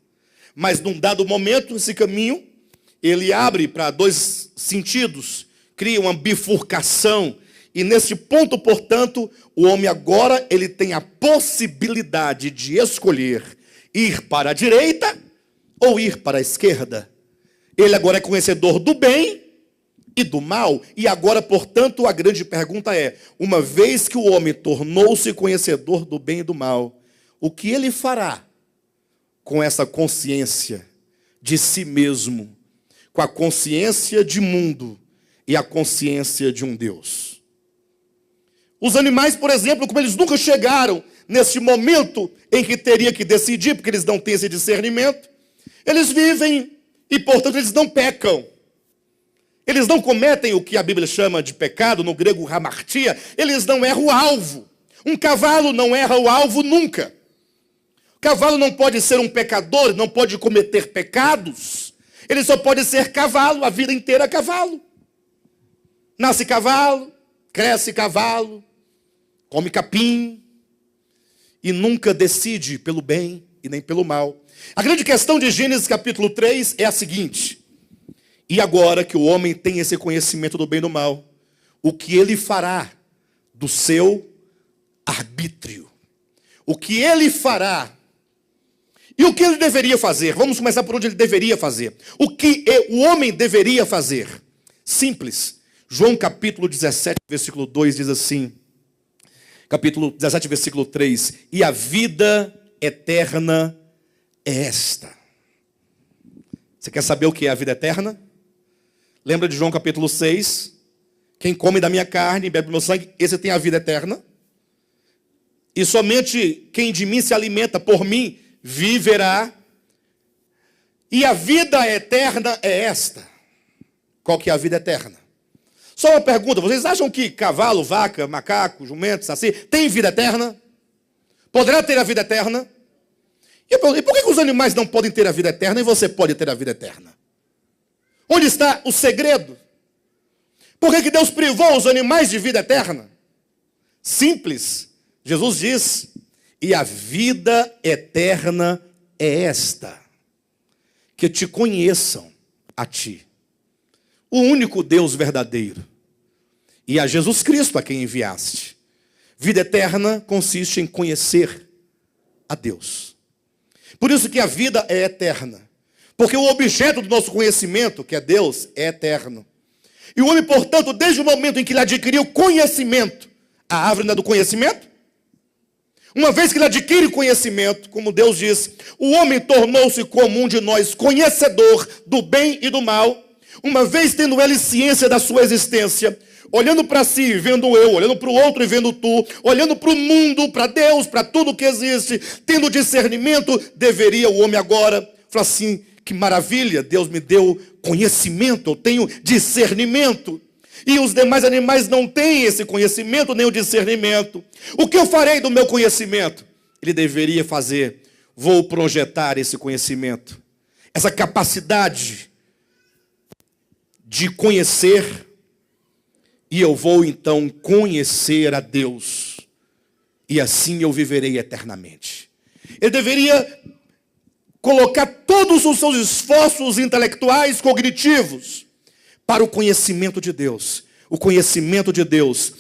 S1: Mas num dado momento, esse caminho, ele abre para dois sentidos, cria uma bifurcação. E nesse ponto, portanto, o homem agora ele tem a possibilidade de escolher ir para a direita ou ir para a esquerda. Ele agora é conhecedor do bem e do mal. E agora, portanto, a grande pergunta é, uma vez que o homem tornou-se conhecedor do bem e do mal, o que ele fará com essa consciência de si mesmo, com a consciência de mundo e a consciência de um Deus? Os animais, por exemplo, como eles nunca chegaram nesse momento em que teria que decidir, porque eles não têm esse discernimento, eles vivem e, portanto, eles não pecam. Eles não cometem o que a Bíblia chama de pecado, no grego hamartia, eles não erram o alvo. Um cavalo não erra o alvo nunca. O cavalo não pode ser um pecador, não pode cometer pecados. Ele só pode ser cavalo, a vida inteira cavalo. Nasce cavalo, cresce cavalo, come capim e nunca decide pelo bem e nem pelo mal. A grande questão de Gênesis capítulo 3 é a seguinte: e agora que o homem tem esse conhecimento do bem e do mal, o que ele fará do seu arbítrio? O que ele fará? E o que ele deveria fazer? Vamos começar por onde ele deveria fazer. O que o homem deveria fazer? Simples. João capítulo 17, versículo 2 diz assim, capítulo 17, versículo 3, e a vida eterna é esta. Você quer saber o que é a vida eterna? Lembra de João capítulo 6? Quem come da minha carne e bebe do meu sangue, esse tem a vida eterna. E somente quem de mim se alimenta por mim viverá. E a vida eterna é esta. Qual que é a vida eterna? Só uma pergunta, vocês acham que cavalo, vaca, macaco, jumento, saci, tem vida eterna? Poderá ter a vida eterna? E por que os animais não podem ter a vida eterna e você pode ter a vida eterna? Onde está o segredo? Por que Deus privou os animais de vida eterna? Simples. Jesus diz, e a vida eterna é esta, que te conheçam a ti, o único Deus verdadeiro, e a Jesus Cristo a quem enviaste. Vida eterna consiste em conhecer a Deus. Por isso que a vida é eterna. Porque o objeto do nosso conhecimento, que é Deus, é eterno. E o homem, portanto, desde o momento em que ele adquiriu conhecimento, a árvore não é do conhecimento? Uma vez que ele adquire conhecimento, como Deus diz, o homem tornou-se como um de nós, conhecedor do bem e do mal. Uma vez tendo ele ciência da sua existência, olhando para si, vendo eu, olhando para o outro e vendo tu, olhando para o mundo, para Deus, para tudo que existe, tendo discernimento, deveria o homem agora falar assim, que maravilha, Deus me deu conhecimento, eu tenho discernimento. E os demais animais não têm esse conhecimento, nem o discernimento. O que eu farei do meu conhecimento? Ele deveria fazer, vou projetar esse conhecimento, essa capacidade de conhecer, e eu vou então conhecer a Deus, e assim eu viverei eternamente. Ele deveria colocar todos os seus esforços intelectuais, cognitivos, para o conhecimento de Deus. O conhecimento de Deus.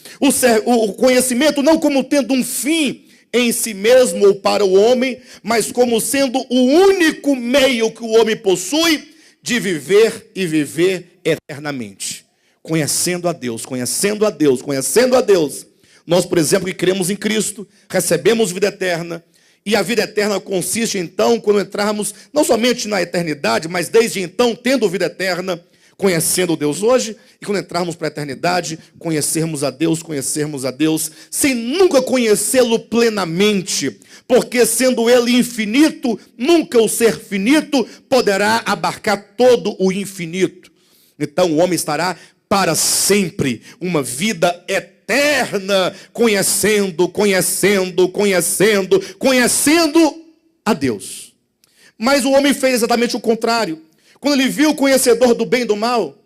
S1: O conhecimento não como tendo um fim em si mesmo ou para o homem, mas como sendo o único meio que o homem possui de viver e viver eternamente. Conhecendo a Deus, conhecendo a Deus, conhecendo a Deus. Nós, por exemplo, que cremos em Cristo, recebemos vida eterna. E a vida eterna consiste, então, quando entrarmos, não somente na eternidade, mas desde então, tendo vida eterna, Conhecendo Deus hoje, e quando entrarmos para a eternidade, conhecermos a Deus, sem nunca conhecê-lo plenamente, porque sendo Ele infinito, nunca o ser finito poderá abarcar todo o infinito. Então o homem estará para sempre, uma vida eterna, conhecendo a Deus. Mas o homem fez exatamente o contrário. Quando ele viu o conhecedor do bem e do mal,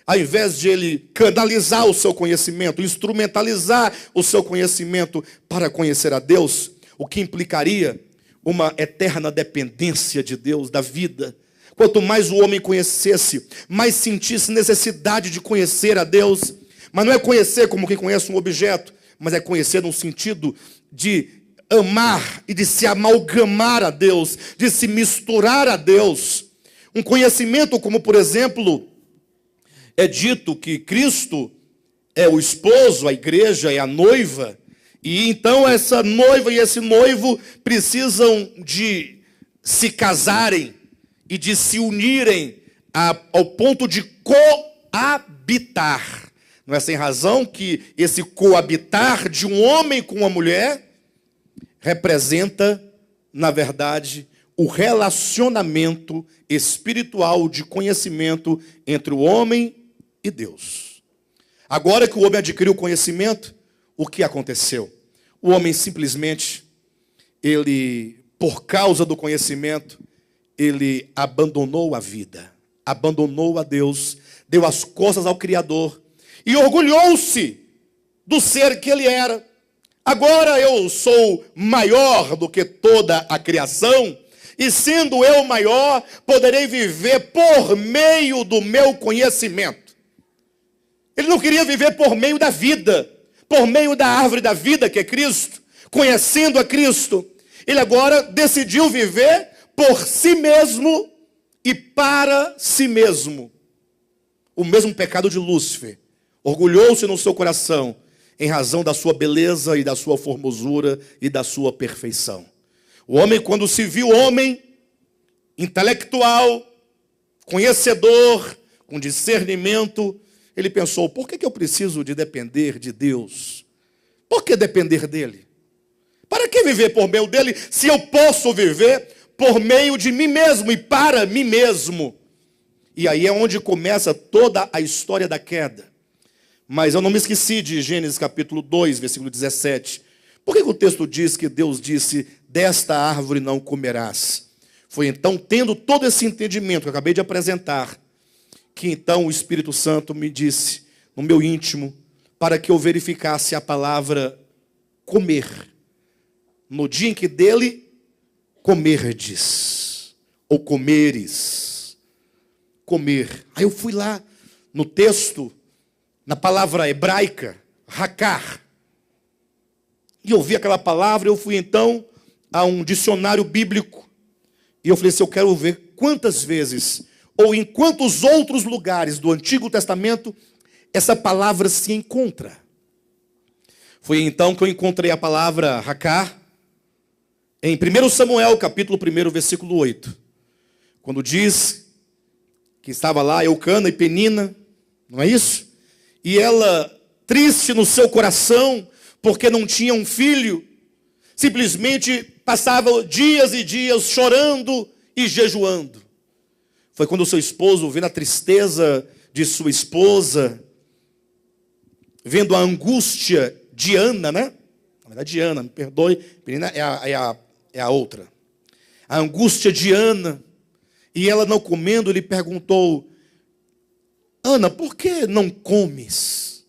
S1: ao invés de ele canalizar o seu conhecimento, instrumentalizar o seu conhecimento para conhecer a Deus, o que implicaria uma eterna dependência de Deus, da vida. Quanto mais o homem conhecesse, mais sentisse necessidade de conhecer a Deus. Mas não é conhecer como quem conhece um objeto, mas é conhecer no sentido de amar e de se amalgamar a Deus, de se misturar a Deus. Um conhecimento como, por exemplo, é dito que Cristo é o esposo, a igreja é a noiva, e então essa noiva e esse noivo precisam de se casarem e de se unirem ao ponto de coabitar. Não é sem razão que esse coabitar de um homem com uma mulher representa, na verdade, o relacionamento espiritual de conhecimento entre o homem e Deus. Agora que o homem adquiriu conhecimento, o que aconteceu? O homem simplesmente, por causa do conhecimento, ele abandonou a vida, abandonou a Deus, deu as costas ao Criador e orgulhou-se do ser que ele era. Agora eu sou maior do que toda a criação, e sendo eu maior, poderei viver por meio do meu conhecimento. Ele não queria viver por meio da vida, por meio da árvore da vida que é Cristo, conhecendo a Cristo. Ele agora decidiu viver por si mesmo e para si mesmo. O mesmo pecado de Lúcifer. Orgulhou-se no seu coração em razão da sua beleza e da sua formosura e da sua perfeição. O homem, quando se viu homem, intelectual, conhecedor, com discernimento, ele pensou, por que eu preciso de depender de Deus? Por que depender dele? Para que viver por meio dele, se eu posso viver por meio de mim mesmo e para mim mesmo? E aí é onde começa toda a história da queda. Mas eu não me esqueci de Gênesis capítulo 2, versículo 17. Por que o texto diz que Deus disse, desta árvore não comerás? Foi então, tendo todo esse entendimento que eu acabei de apresentar, que então o Espírito Santo me disse, no meu íntimo, para que eu verificasse a palavra comer. No dia em que dele comerdes, ou comeres, comer. Aí eu fui lá no texto, na palavra hebraica, hakar, e eu vi aquela palavra, eu fui então a um dicionário bíblico, e eu falei assim, eu quero ver quantas vezes, ou em quantos outros lugares do Antigo Testamento, essa palavra se encontra. Foi então que eu encontrei a palavra hakar, em 1 Samuel, capítulo 1, versículo 8. Quando diz que estava lá Eucana e Penina, não é isso? E ela, triste no seu coração, porque não tinha um filho, simplesmente passava dias e dias chorando e jejuando. Foi quando o seu esposo, vendo a tristeza de sua esposa, vendo a angústia de Ana, né? Na verdade, Ana, me perdoe, Penina é a outra. A angústia de Ana, e ela não comendo, ele perguntou, Ana, por que não comes?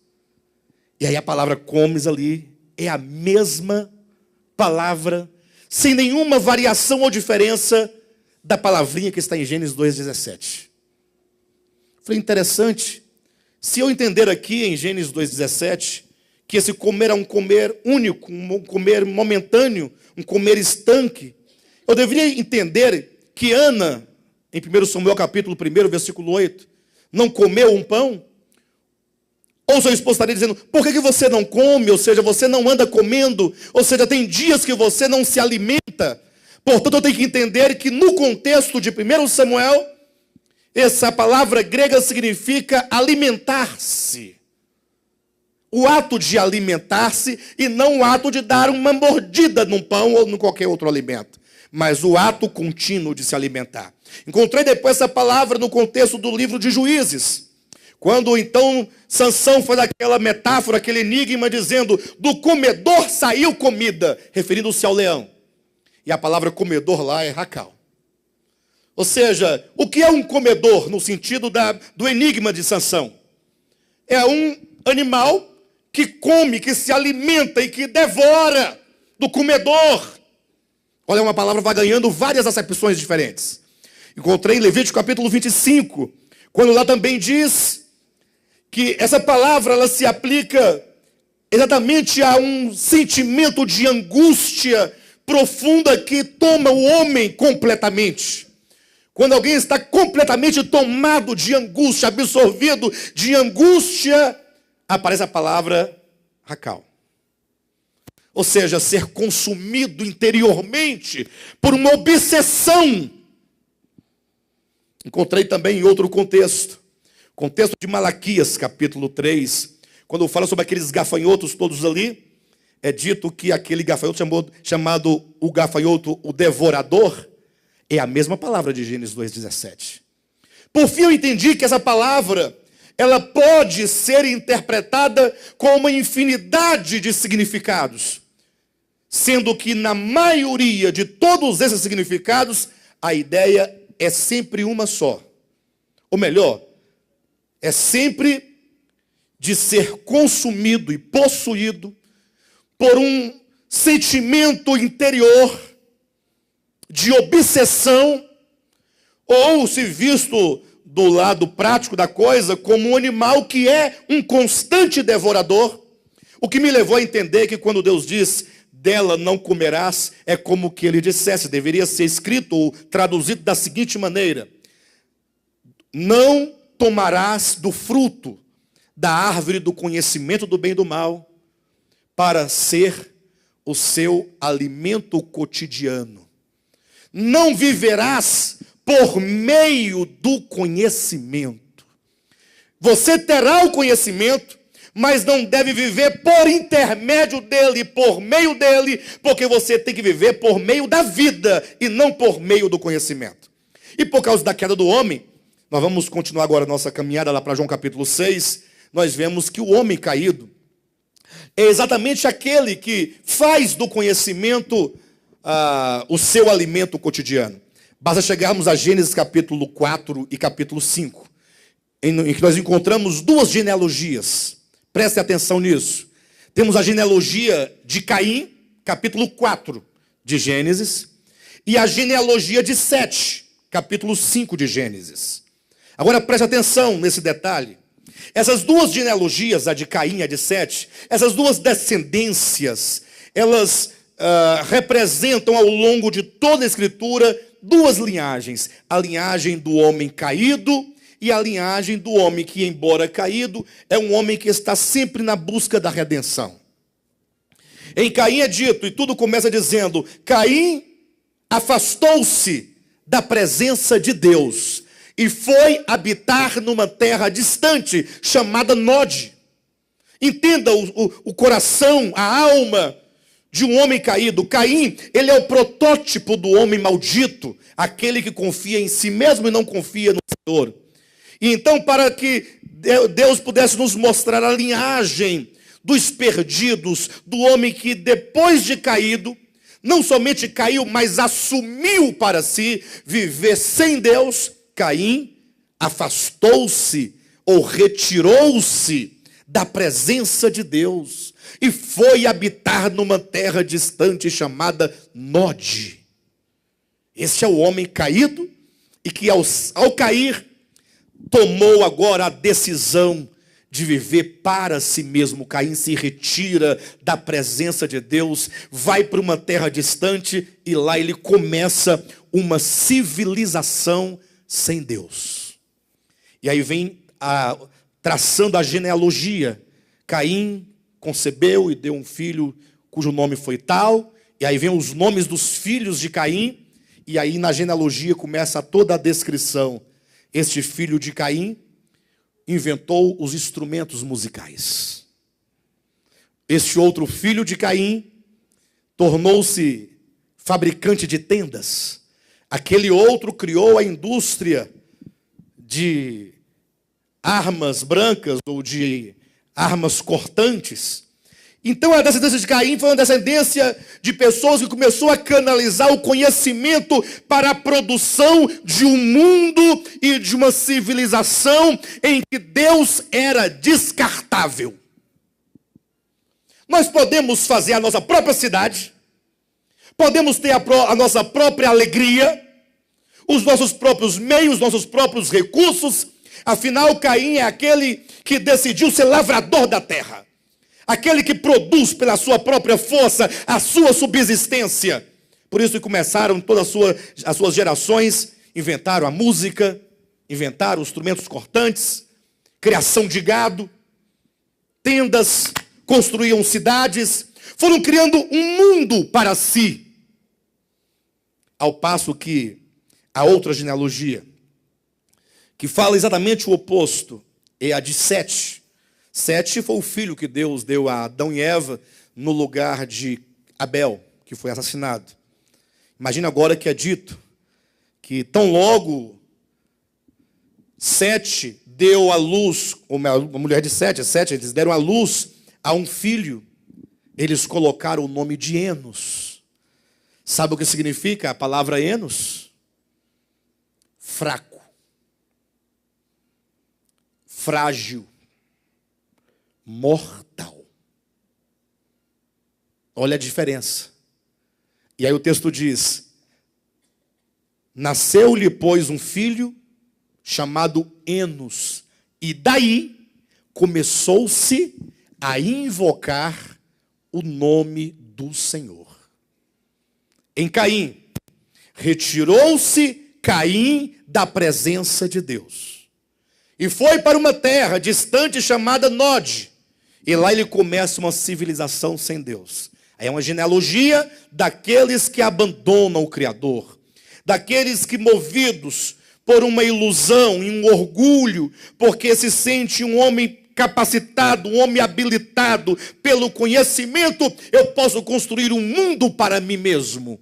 S1: E aí a palavra comes ali é a mesma palavra, sem nenhuma variação ou diferença da palavrinha que está em Gênesis 2,17. Foi interessante, se eu entender aqui em Gênesis 2,17, que esse comer é um comer único, um comer momentâneo, um comer estanque, eu deveria entender que Ana, em 1 Samuel capítulo 1, versículo 8, não comeu um pão? Ou seu esposo estaria dizendo, por que você não come? Ou seja, você não anda comendo? Ou seja, tem dias que você não se alimenta. Portanto, eu tenho que entender que no contexto de 1 Samuel, Essa palavra grega significa alimentar-se. O ato de alimentar-se e não o ato de dar uma mordida num pão ou em qualquer outro alimento, mas o ato contínuo de se alimentar. Encontrei depois essa palavra no contexto do livro de Juízes, quando então Sansão faz aquela metáfora, aquele enigma, dizendo: do comedor saiu comida, referindo-se ao leão. E a palavra comedor lá é racal. Ou seja, o que é um comedor no sentido do enigma de Sansão? É um animal que come, que se alimenta e que devora, do comedor. Olha, uma palavra vai ganhando várias acepções diferentes. Encontrei em Levítico capítulo 25, quando lá também diz que essa palavra ela se aplica exatamente a um sentimento de angústia profunda que toma o homem completamente. Quando alguém está completamente tomado de angústia, absorvido de angústia, aparece a palavra racal. Ou seja, ser consumido interiormente por uma obsessão. Encontrei também em outro contexto de Malaquias, capítulo 3, quando fala sobre aqueles gafanhotos todos ali, é dito que aquele gafanhoto chamado o gafanhoto, o devorador, é a mesma palavra de Gênesis 2,17. Por fim, eu entendi que essa palavra ela pode ser interpretada com uma infinidade de significados, sendo que na maioria de todos esses significados, a ideia é sempre uma só. Ou melhor, é sempre de ser consumido e possuído por um sentimento interior de obsessão, ou, se visto do lado prático da coisa, como um animal que é um constante devorador. O que me levou a entender que quando Deus diz, dela não comerás, é como que ele dissesse, deveria ser escrito ou traduzido da seguinte maneira: não tomarás do fruto da árvore do conhecimento do bem e do mal, para ser o seu alimento cotidiano. Não viverás por meio do conhecimento. Você terá o conhecimento, mas não deve viver por intermédio dele, por meio dele, porque você tem que viver por meio da vida e não por meio do conhecimento. E por causa da queda do homem, nós vamos continuar agora a nossa caminhada lá para João capítulo 6, nós vemos que o homem caído é exatamente aquele que faz do conhecimento o seu alimento cotidiano. Basta chegarmos a Gênesis capítulo 4 e capítulo 5, em que nós encontramos duas genealogias. Preste atenção nisso. Temos a genealogia de Caim, capítulo 4 de Gênesis, e a genealogia de Sete, capítulo 5 de Gênesis. Agora preste atenção nesse detalhe. Essas duas genealogias, a de Caim e a de Sete, essas duas descendências, elas representam ao longo de toda a Escritura duas linhagens. A linhagem do homem caído e a linhagem do homem que, embora caído, é um homem que está sempre na busca da redenção. Em Caim é dito, e tudo começa dizendo, Caim afastou-se da presença de Deus e foi habitar numa terra distante, chamada Nod. Entenda o coração, a alma de um homem caído. Caim, ele é o protótipo do homem maldito, aquele que confia em si mesmo e não confia no Senhor. E então, para que Deus pudesse nos mostrar a linhagem dos perdidos, do homem que depois de caído, não somente caiu, mas assumiu para si viver sem Deus, Caim afastou-se ou retirou-se da presença de Deus e foi habitar numa terra distante chamada Nod. Esse é o homem caído e que ao cair tomou agora a decisão de viver para si mesmo. Caim se retira da presença de Deus, vai para uma terra distante e lá ele começa uma civilização sem Deus. E aí vem traçando a genealogia. Caim concebeu e deu um filho cujo nome foi tal, e aí vem os nomes dos filhos de Caim, e aí na genealogia começa toda a descrição. Este filho de Caim inventou os instrumentos musicais. Este outro filho de Caim tornou-se fabricante de tendas. Aquele outro criou a indústria de armas brancas ou de armas cortantes. Então a descendência de Caim foi uma descendência de pessoas que começou a canalizar o conhecimento para a produção de um mundo e de uma civilização em que Deus era descartável. Nós podemos fazer a nossa própria cidade, podemos ter a nossa própria alegria, os nossos próprios meios, nossos próprios recursos. Afinal, Caim é aquele que decidiu ser lavrador da terra. Aquele que produz pela sua própria força a sua subsistência. Por isso que começaram todas as suas gerações, inventaram a música, inventaram os instrumentos cortantes, criação de gado, tendas, construíam cidades, foram criando um mundo para si. Ao passo que a outra genealogia, que fala exatamente o oposto, é a de Sete. Sete foi o filho que Deus deu a Adão e Eva no lugar de Abel, que foi assassinado. Imagina agora que é dito que tão logo Sete deu à luz, a mulher de Sete, eles deram à luz a um filho, eles colocaram o nome de Enos. Sabe o que significa a palavra Enos? Fraco, frágil, mortal. Olha a diferença. E aí o texto diz: nasceu-lhe, pois, um filho chamado Enos, e daí começou-se a invocar o nome do Senhor. Em Caim, retirou-se Caim da presença de Deus e foi para uma terra distante chamada Nod. E lá ele começa uma civilização sem Deus. É uma genealogia daqueles que abandonam o Criador, daqueles que, movidos por uma ilusão e um orgulho, porque se sente um homem capacitado, um homem habilitado pelo conhecimento, eu posso construir um mundo para mim mesmo.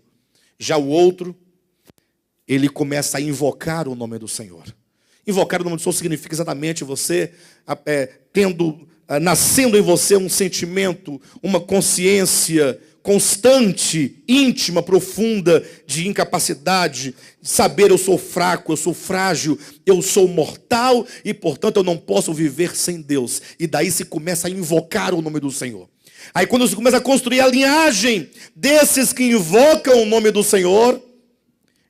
S1: Já o outro, ele começa a invocar o nome do Senhor. Invocar o nome do Senhor significa exatamente você nascendo em você um sentimento, uma consciência constante, íntima, profunda de incapacidade, de saber eu sou fraco, eu sou frágil, eu sou mortal e, portanto, eu não posso viver sem Deus. E daí se começa a invocar o nome do Senhor. Aí quando se começa a construir a linhagem desses que invocam o nome do Senhor,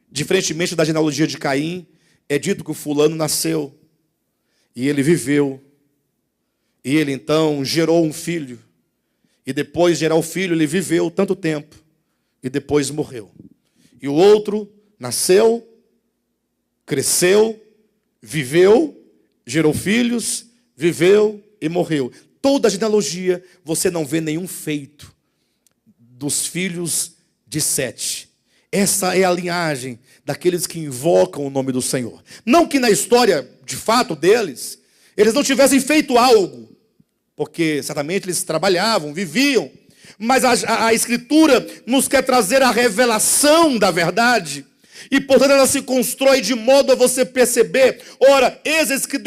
S1: diferentemente da genealogia de Caim, é dito que o fulano nasceu e ele viveu. E ele então gerou um filho. E depois de gerar o filho, ele viveu tanto tempo. E depois morreu. E o outro nasceu, cresceu, viveu, gerou filhos, viveu e morreu. Toda a genealogia, você não vê nenhum feito dos filhos de Sete. Essa é a linhagem daqueles que invocam o nome do Senhor. Não que na história, de fato, deles, eles não tivessem feito algo, porque certamente eles trabalhavam, viviam, mas a Escritura nos quer trazer a revelação da verdade, e portanto ela se constrói de modo a você perceber, ora, esses que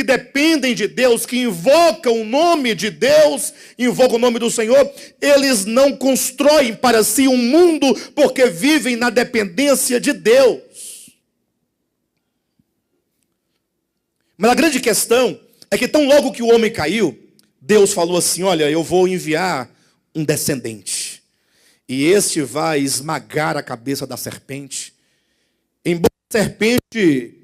S1: dependem de Deus, que invocam o nome de Deus, invocam o nome do Senhor, eles não constroem para si um mundo, porque vivem na dependência de Deus. Mas a grande questão é que tão logo que o homem caiu, Deus falou assim: olha, eu vou enviar um descendente, e este vai esmagar a cabeça da serpente. Embora a serpente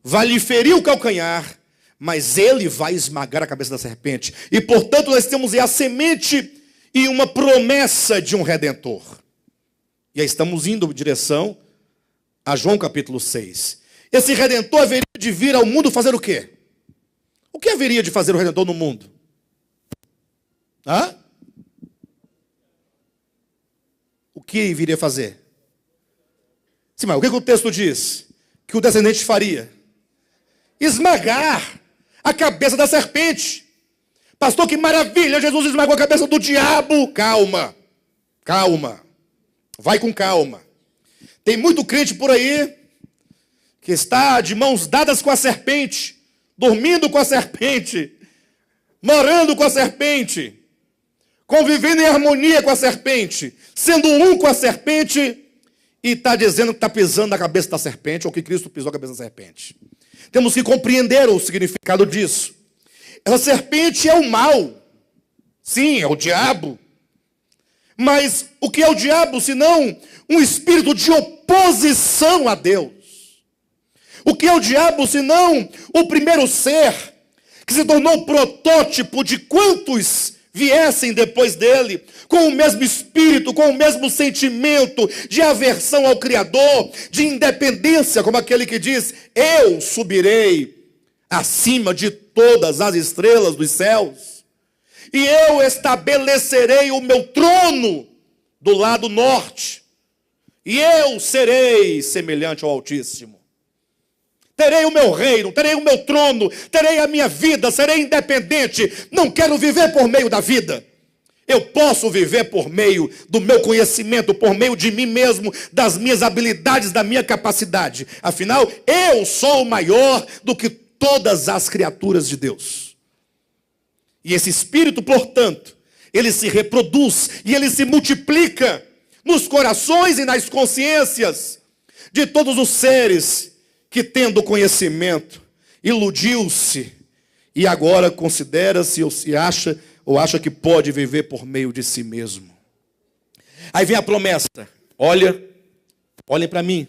S1: vai lhe ferir o calcanhar, mas ele vai esmagar a cabeça da serpente. E portanto nós temos a semente e uma promessa de um Redentor. E aí estamos indo em direção a João capítulo 6. Esse Redentor haveria de vir ao mundo fazer o quê? O que haveria de fazer o Redentor no mundo? O que viria fazer? Sim, mas o que o texto diz? Que o descendente faria? esmagar a cabeça da serpente. Pastor, que maravilha, Jesus esmagou a cabeça do diabo. Calma, calma, vai com calma. Tem muito crente por aí que está de mãos dadas com a serpente, dormindo com a serpente, morando com a serpente, convivendo em harmonia com a serpente, sendo um com a serpente, e está dizendo que está pisando na cabeça da serpente, ou que Cristo pisou na cabeça da serpente. Temos que compreender o significado disso. Essa serpente é o mal. Sim, é o diabo. Mas o que é o diabo, senão um espírito de oposição a Deus? O que é o diabo, senão o primeiro ser que se tornou protótipo de quantos viessem depois dele, com o mesmo espírito, com o mesmo sentimento de aversão ao Criador, de independência, como aquele que diz: eu subirei acima de todas as estrelas dos céus, e eu estabelecerei o meu trono do lado norte, e eu serei semelhante ao Altíssimo. Terei o meu reino, terei o meu trono, terei a minha vida, serei independente. Não quero viver por meio da vida. Eu posso viver por meio do meu conhecimento, por meio de mim mesmo, das minhas habilidades, da minha capacidade. Afinal, eu sou maior do que todas as criaturas de Deus. E esse espírito, portanto, ele se reproduz e ele se multiplica nos corações e nas consciências de todos os seres que, tendo conhecimento, iludiu-se e agora considera-se ou acha que pode viver por meio de si mesmo. Aí vem a promessa: olhem para mim,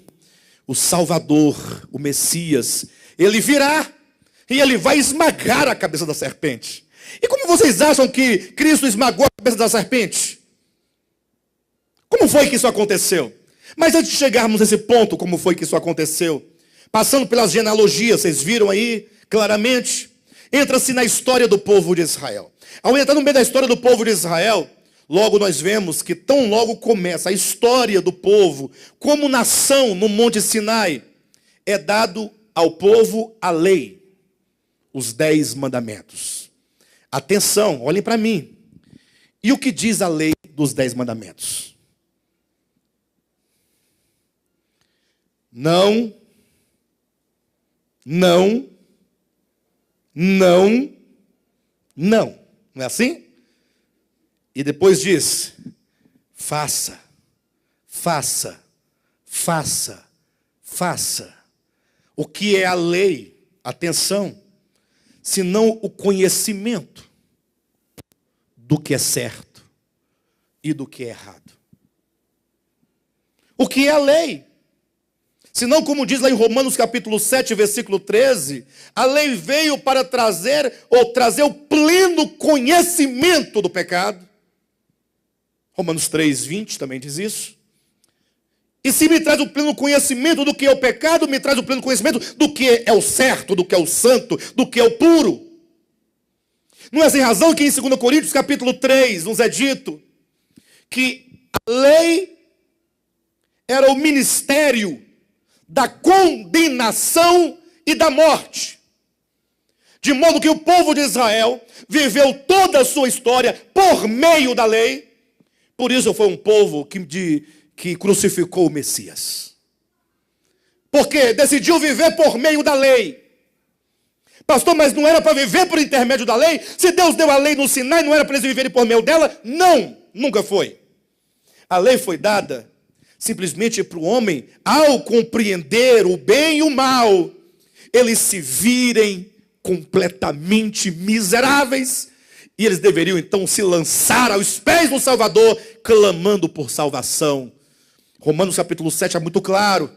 S1: o Salvador, o Messias, ele virá e ele vai esmagar a cabeça da serpente. E como vocês acham que Cristo esmagou a cabeça da serpente? Como foi que isso aconteceu? Mas antes de chegarmos nesse ponto, como foi que isso aconteceu? Passando pelas genealogias, vocês viram aí claramente, entra-se na história do povo de Israel. Ao entrar no meio da história do povo de Israel, logo nós vemos que tão logo começa a história do povo, como nação no Monte Sinai, é dado ao povo a lei, os 10 mandamentos. Atenção, olhem para mim. E o que diz a lei dos 10 mandamentos? Não. Não é assim? E depois diz: faça. O que é a lei? Atenção, senão o conhecimento do que é certo e do que é errado. O que é a lei? Senão, como diz lá em Romanos capítulo 7, versículo 13, a lei veio para trazer o pleno conhecimento do pecado. Romanos 3, 20 também diz isso. E se me traz o pleno conhecimento do que é o pecado, me traz o pleno conhecimento do que é o certo, do que é o santo, do que é o puro. Não é sem razão que em 2 Coríntios capítulo 3 nos é dito que a lei era o ministério da condenação e da morte. De modo que o povo de Israel viveu toda a sua história por meio da lei. Por isso foi um povo que crucificou o Messias. Porque decidiu viver por meio da lei. Pastor, mas não era para viver por intermédio da lei? Se Deus deu a lei no Sinai, não era para eles viverem por meio dela? Não, nunca foi. A lei foi dada simplesmente para o homem, ao compreender o bem e o mal, eles se virem completamente miseráveis, e eles deveriam então se lançar aos pés do Salvador, clamando por salvação. Romanos capítulo 7 é muito claro: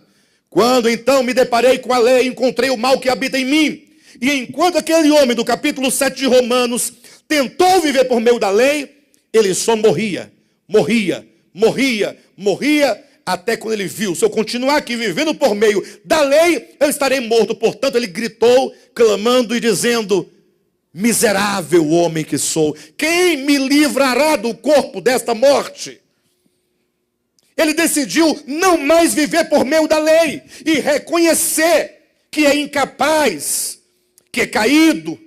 S1: quando então me deparei com a lei, encontrei o mal que habita em mim. E enquanto aquele homem do capítulo 7 de Romanos tentou viver por meio da lei, ele só morria, até quando ele viu: se eu continuar aqui vivendo por meio da lei, eu estarei morto. Portanto, ele gritou, clamando e dizendo: miserável homem que sou, quem me livrará do corpo desta morte? Ele decidiu não mais viver por meio da lei e reconhecer que é incapaz que é caído,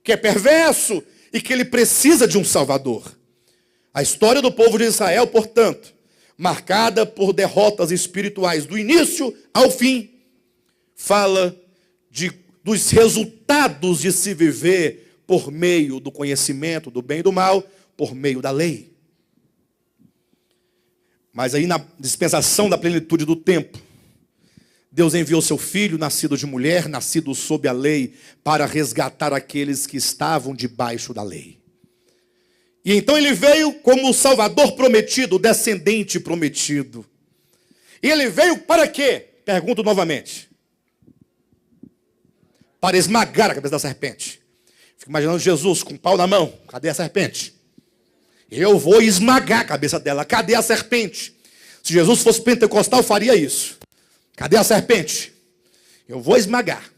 S1: que é perverso e que ele precisa de um Salvador. A história do povo de Israel, portanto, marcada por derrotas espirituais do início ao fim, fala dos resultados de se viver por meio do conhecimento do bem e do mal, por meio da lei. Mas aí na dispensação da plenitude do tempo, Deus enviou seu filho, nascido de mulher, nascido sob a lei, para resgatar aqueles que estavam debaixo da lei. E então ele veio como o Salvador prometido, o descendente prometido. E ele veio para quê? Pergunto novamente. Para esmagar a cabeça da serpente. Fico imaginando Jesus com um pau na mão. Cadê a serpente? Eu vou esmagar a cabeça dela. Cadê a serpente? Se Jesus fosse pentecostal, faria isso. Cadê a serpente? Eu vou esmagar.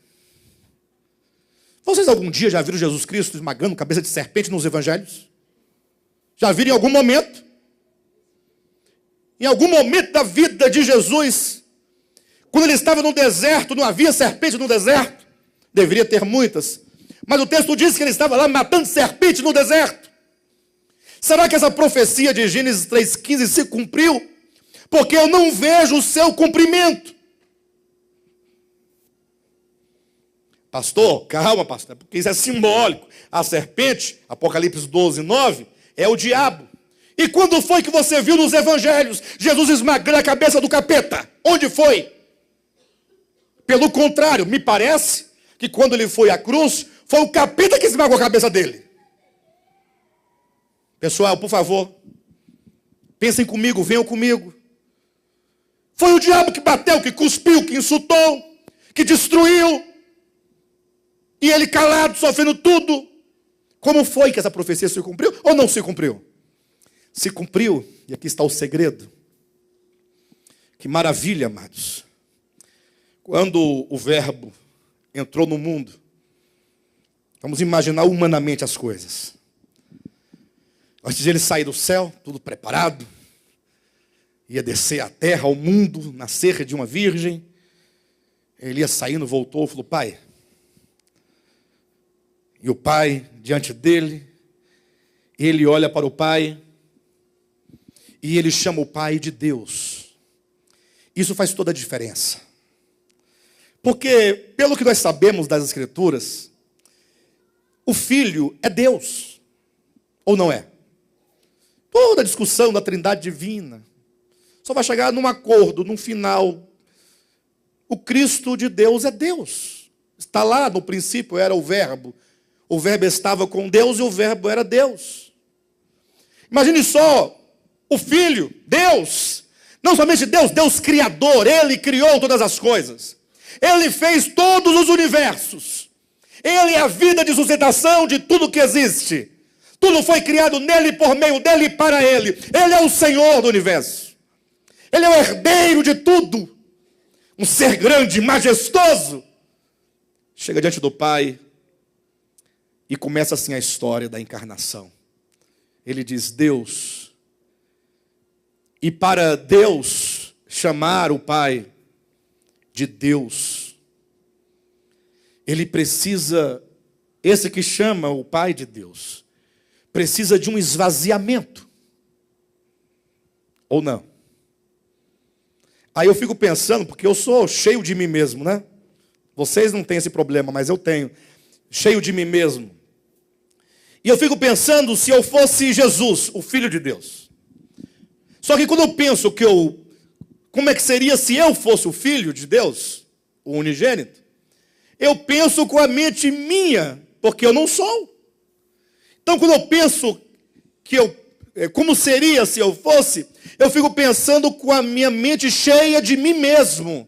S1: Vocês algum dia já viram Jesus Cristo esmagando cabeça de serpente nos evangelhos? Já viram em algum momento? Em algum momento da vida de Jesus, quando ele estava no deserto, não havia serpente no deserto? Deveria ter muitas. Mas o texto diz que ele estava lá matando serpente no deserto. Será que essa profecia de Gênesis 3,15 se cumpriu? Porque eu não vejo o seu cumprimento. Pastor, calma, pastor, porque isso é simbólico. A serpente, Apocalipse 12:9, é o diabo. E quando foi que você viu nos evangelhos Jesus esmagando a cabeça do capeta? Onde foi? Pelo contrário, me parece que quando ele foi à cruz, foi o capeta que esmagou a cabeça dele. Pessoal, por favor, pensem comigo, venham comigo. Foi o diabo que bateu, que cuspiu, que insultou, que destruiu. E ele calado, sofrendo tudo. Como foi que essa profecia se cumpriu ou não se cumpriu? Se cumpriu, e aqui está o segredo. Que maravilha, amados. Quando o verbo entrou no mundo, vamos imaginar humanamente as coisas. Antes de ele sair do céu, tudo preparado, ia descer à terra, ao mundo, nascer de uma virgem. Ele ia saindo, voltou, falou: Pai. E o pai, diante dele, ele olha para o pai e ele chama o pai de Deus. Isso faz toda a diferença. Porque, pelo que nós sabemos das Escrituras, o Filho é Deus, ou não é? Toda a discussão da Trindade Divina só vai chegar num acordo, num final. O Cristo de Deus é Deus. Está lá, no princípio era o Verbo. O Verbo estava com Deus e o Verbo era Deus. Imagine só, o Filho, Deus. Não somente Deus, Deus Criador. Ele criou todas as coisas. Ele fez todos os universos. Ele é a vida de sustentação de tudo que existe. Tudo foi criado nele, por meio dele e para ele. Ele é o Senhor do universo. Ele é o herdeiro de tudo. Um ser grande, majestoso. Chega diante do Pai e começa assim a história da encarnação. Ele diz: Deus. E para Deus chamar o Pai de Deus, ele precisa, esse que chama o Pai de Deus, precisa de um esvaziamento. Ou não? Aí eu fico pensando, porque eu sou cheio de mim mesmo, né? Vocês não têm esse problema, mas eu tenho. Cheio de mim mesmo. E eu fico pensando se eu fosse Jesus, o Filho de Deus. Só que quando eu penso como é que seria se eu fosse o Filho de Deus, o unigênito, eu penso com a mente minha, porque eu não sou. Então quando eu penso como seria se eu fosse, eu fico pensando com a minha mente cheia de mim mesmo.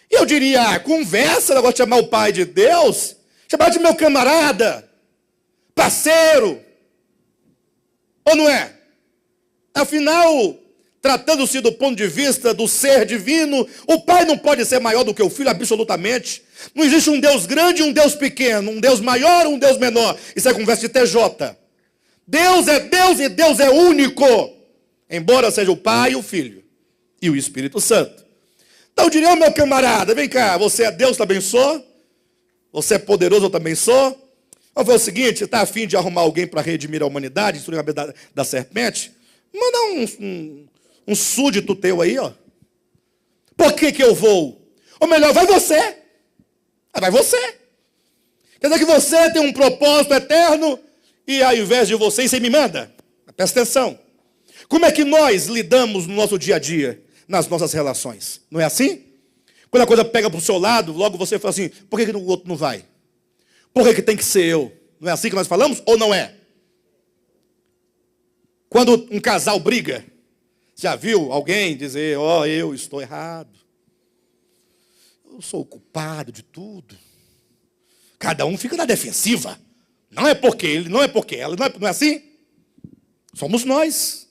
S1: E eu diria: conversa, negócio de chamar o Pai de Deus, chamar de meu camarada, parceiro. Ou não é? Afinal, tratando-se do ponto de vista do ser divino, o Pai não pode ser maior do que o Filho, absolutamente. Não existe um Deus grande e um Deus pequeno, um Deus maior e um Deus menor. Isso é conversa de TJ. Deus é Deus e Deus é único, embora seja o Pai, o Filho e o Espírito Santo. Então eu diria: meu camarada, vem cá, você é Deus, também sou? Você é poderoso, eu também sou. Vamos ver o seguinte, você está a fim de arrumar alguém para redimir a humanidade, destruir a cabeça da serpente? Manda um súdito teu aí, ó. Por que eu vou? Ou melhor, vai você. Vai você. Quer dizer que você tem um propósito eterno e ao invés de você me manda. Presta atenção. Como é que nós lidamos no nosso dia a dia, nas nossas relações? Não é assim? Quando a coisa pega para o seu lado, logo você fala assim, por que o outro não vai? Por que tem que ser eu? Não é assim que nós falamos ou não é? Quando um casal briga, já viu alguém dizer, eu estou errado. Eu sou o culpado de tudo. Cada um fica na defensiva. Não é porque ele, não é porque ela, não é assim? Somos nós.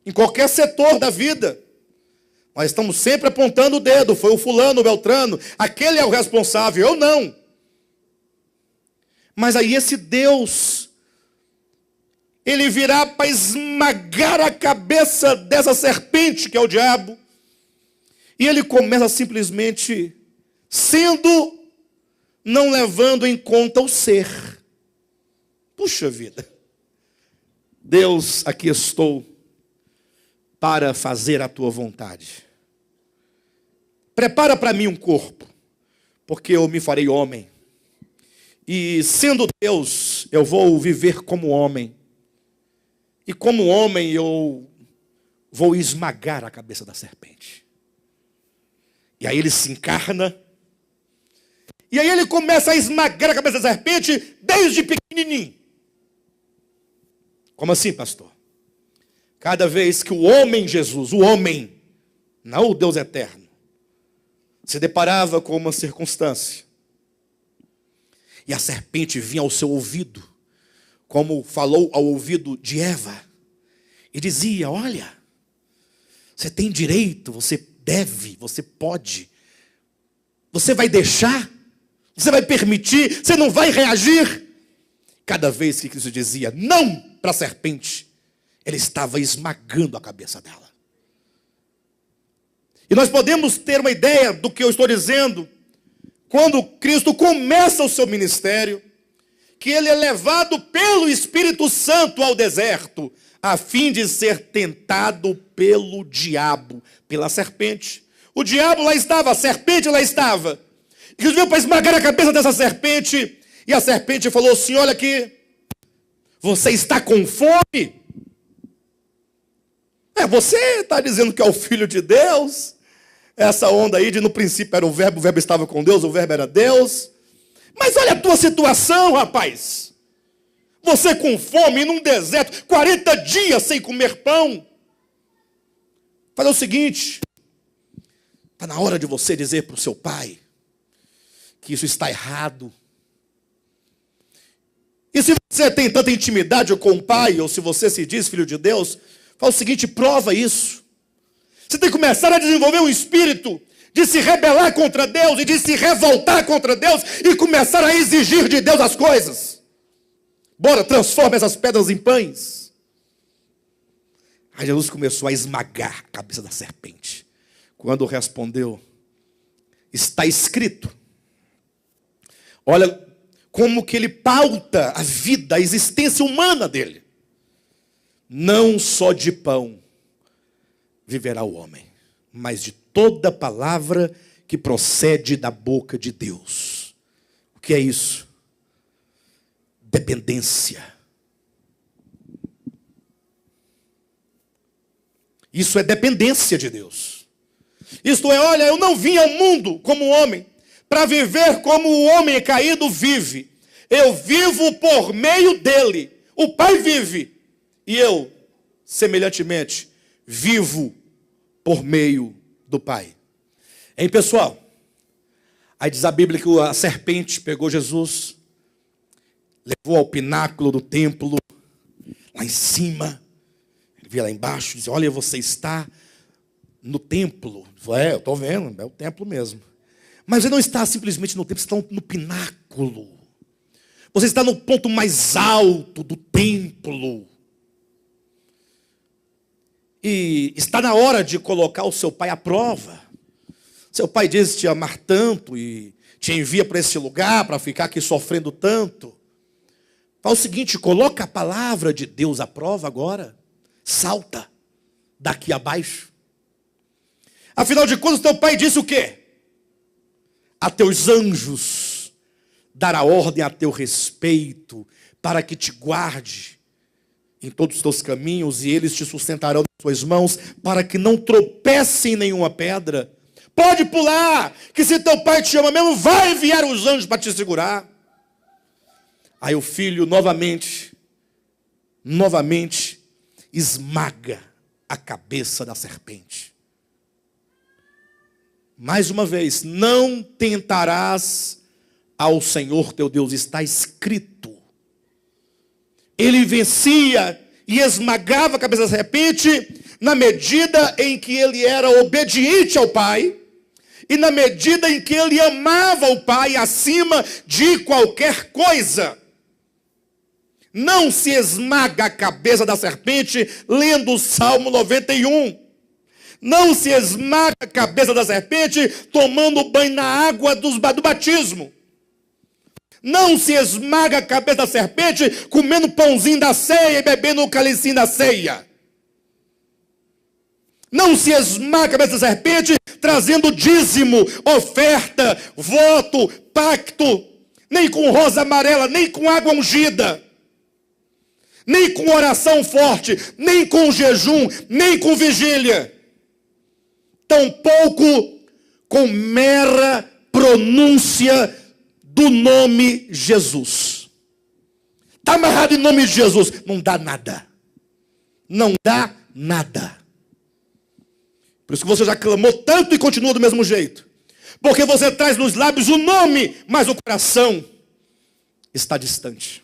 S1: Em qualquer setor da vida. Nós estamos sempre apontando o dedo. Foi o fulano, o Beltrano. Aquele é o responsável, eu não. Mas aí esse Deus, ele virá para esmagar a cabeça dessa serpente que é o diabo. E ele começa simplesmente não levando em conta o ser. Puxa vida. Deus, aqui estou para fazer a tua vontade. Prepara para mim um corpo, porque eu me farei homem. E sendo Deus, eu vou viver como homem. E como homem eu vou esmagar a cabeça da serpente. E aí ele se encarna. E aí ele começa a esmagar a cabeça da serpente desde pequenininho. Como assim, pastor? Cada vez que o homem Jesus, o homem, não o Deus eterno, se deparava com uma circunstância, e a serpente vinha ao seu ouvido, como falou ao ouvido de Eva, e dizia, olha, você tem direito, você deve, você pode, você vai deixar, você vai permitir, você não vai reagir. Cada vez que Cristo dizia não para a serpente, ele estava esmagando a cabeça dela. E nós podemos ter uma ideia do que eu estou dizendo, quando Cristo começa o seu ministério, que ele é levado pelo Espírito Santo ao deserto, a fim de ser tentado pelo diabo, pela serpente. O diabo lá estava, a serpente lá estava. E Jesus veio para esmagar a cabeça dessa serpente, e a serpente falou assim, olha aqui, você está com fome? Você está dizendo que é o Filho de Deus? Essa onda aí de no princípio era o verbo estava com Deus, o verbo era Deus. Mas olha a tua situação, rapaz. Você com fome num deserto, 40 dias sem comer pão. Fala o seguinte, está na hora de você dizer para o seu pai que isso está errado. E se você tem tanta intimidade com o pai, ou se você se diz filho de Deus, fala o seguinte, prova isso. Você tem que começar a desenvolver um espírito de se rebelar contra Deus e de se revoltar contra Deus e começar a exigir de Deus as coisas. Bora, transforma essas pedras em pães. Aí Jesus começou a esmagar a cabeça da serpente. Quando respondeu, está escrito. Olha como que ele pauta a vida, a existência humana dele. Não só de pão viverá o homem, mas de toda palavra que procede da boca de Deus. O que é isso? Dependência. Isso é dependência de Deus. Isto é, olha, eu não vim ao mundo como homem, para viver como o homem caído vive. Eu vivo por meio dele. O Pai vive. E eu, semelhantemente, vivo por meio do Pai. Hein, pessoal? Aí diz a Bíblia que a serpente pegou Jesus, levou ao pináculo do templo, lá em cima. Ele via lá embaixo e dizia, olha, você está no templo. Eu estou vendo, é o templo mesmo. Mas você não está simplesmente no templo, você está no pináculo. Você está no ponto mais alto do templo. E está na hora de colocar o seu pai à prova. Seu pai diz te amar tanto e te envia para esse lugar para ficar aqui sofrendo tanto. Faz o seguinte, coloca a palavra de Deus à prova agora. Salta daqui abaixo. Afinal de contas, teu pai disse o quê? A teus anjos dará ordem a teu respeito, para que te guarde em todos os teus caminhos, e eles te sustentarão nas suas mãos, para que não tropece em nenhuma pedra. Pode pular, que se teu pai te ama mesmo, vai enviar os anjos para te segurar. Aí o filho novamente esmaga a cabeça da serpente. Mais uma vez, não tentarás ao Senhor teu Deus, está escrito. Ele vencia e esmagava a cabeça da serpente na medida em que ele era obediente ao Pai e na medida em que ele amava o Pai acima de qualquer coisa. Não se esmaga a cabeça da serpente lendo o Salmo 91. Não se esmaga a cabeça da serpente tomando banho na água do batismo. Não se esmaga a cabeça da serpente comendo pãozinho da ceia e bebendo o cálicinho da ceia. Não se esmaga a cabeça da serpente trazendo dízimo, oferta, voto, pacto, nem com rosa amarela, nem com água ungida, nem com oração forte, nem com jejum, nem com vigília. Tampouco com mera pronúncia do nome Jesus. Está amarrado em nome de Jesus. Não dá nada. Não dá nada. Por isso que você já clamou tanto e continua do mesmo jeito. Porque você traz nos lábios o nome, mas o coração está distante.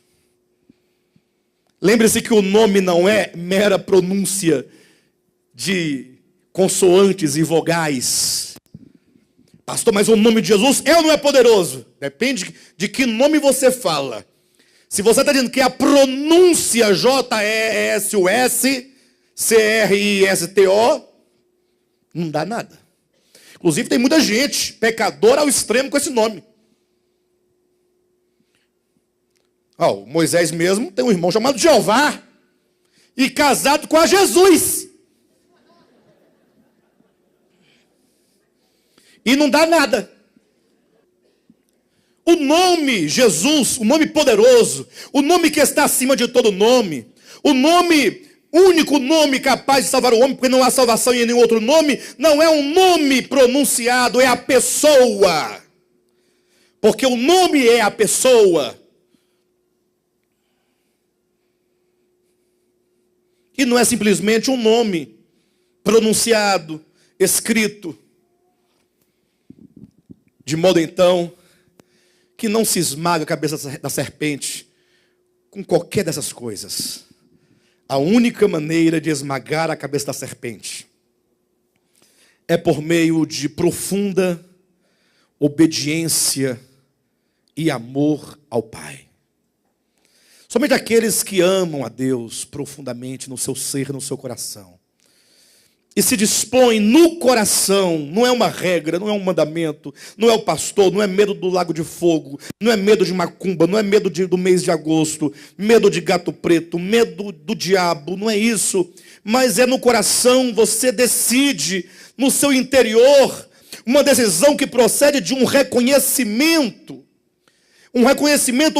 S1: Lembre-se que o nome não é mera pronúncia de consoantes e vogais. Pastor, mas o nome de Jesus é ou não é poderoso? Depende de que nome você fala. Se você está dizendo que a pronúncia J-E-S-U-S, C-R-I-S-T-O, não dá nada. Inclusive tem muita gente pecadora ao extremo com esse nome. O Moisés mesmo tem um irmão chamado Jeová e casado com a Jesus. E não dá nada. O nome Jesus, o nome poderoso, o nome que está acima de todo nome, o nome, único nome capaz de salvar o homem, porque não há salvação em nenhum outro nome, não é um nome pronunciado, é a pessoa. Porque o nome é a pessoa. E não é simplesmente um nome pronunciado, escrito. De modo então que não se esmaga a cabeça da serpente com qualquer dessas coisas. A única maneira de esmagar a cabeça da serpente é por meio de profunda obediência e amor ao Pai. Somente aqueles que amam a Deus profundamente no seu ser, no seu coração, e se dispõe no coração, não é uma regra, não é um mandamento, não é o pastor, não é medo do lago de fogo, não é medo de macumba, não é medo do mês de agosto, medo de gato preto, medo do diabo, não é isso. Mas é no coração, você decide, no seu interior, uma decisão que procede de um reconhecimento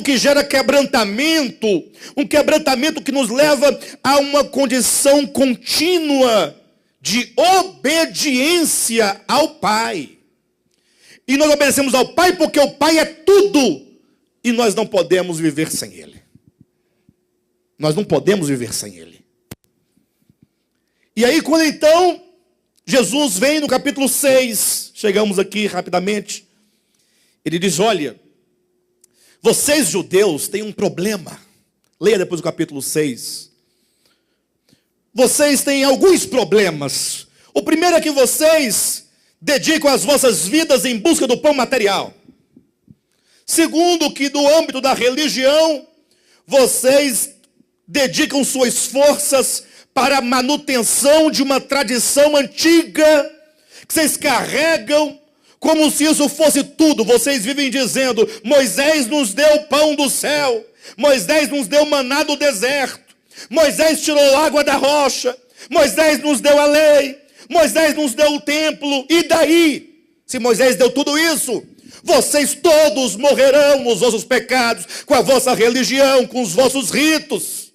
S1: que gera quebrantamento, um quebrantamento que nos leva a uma condição contínua de obediência ao Pai. E nós obedecemos ao Pai porque o Pai é tudo. E nós não podemos viver sem Ele. Nós não podemos viver sem Ele. E aí quando então Jesus vem no capítulo 6, chegamos aqui rapidamente, ele diz, olha, vocês judeus têm um problema. Leia depois o capítulo 6. Vocês têm alguns problemas. O primeiro é que vocês dedicam as vossas vidas em busca do pão material. Segundo, que no âmbito da religião, vocês dedicam suas forças para a manutenção de uma tradição antiga, que vocês carregam Como se isso fosse tudo. Vocês vivem dizendo: Moisés nos deu pão do céu, Moisés nos deu maná do deserto, Moisés tirou água da rocha, Moisés nos deu a lei, Moisés nos deu o templo. E daí? Se Moisés deu tudo isso, vocês todos morrerão nos vossos pecados, com a vossa religião, com os vossos ritos.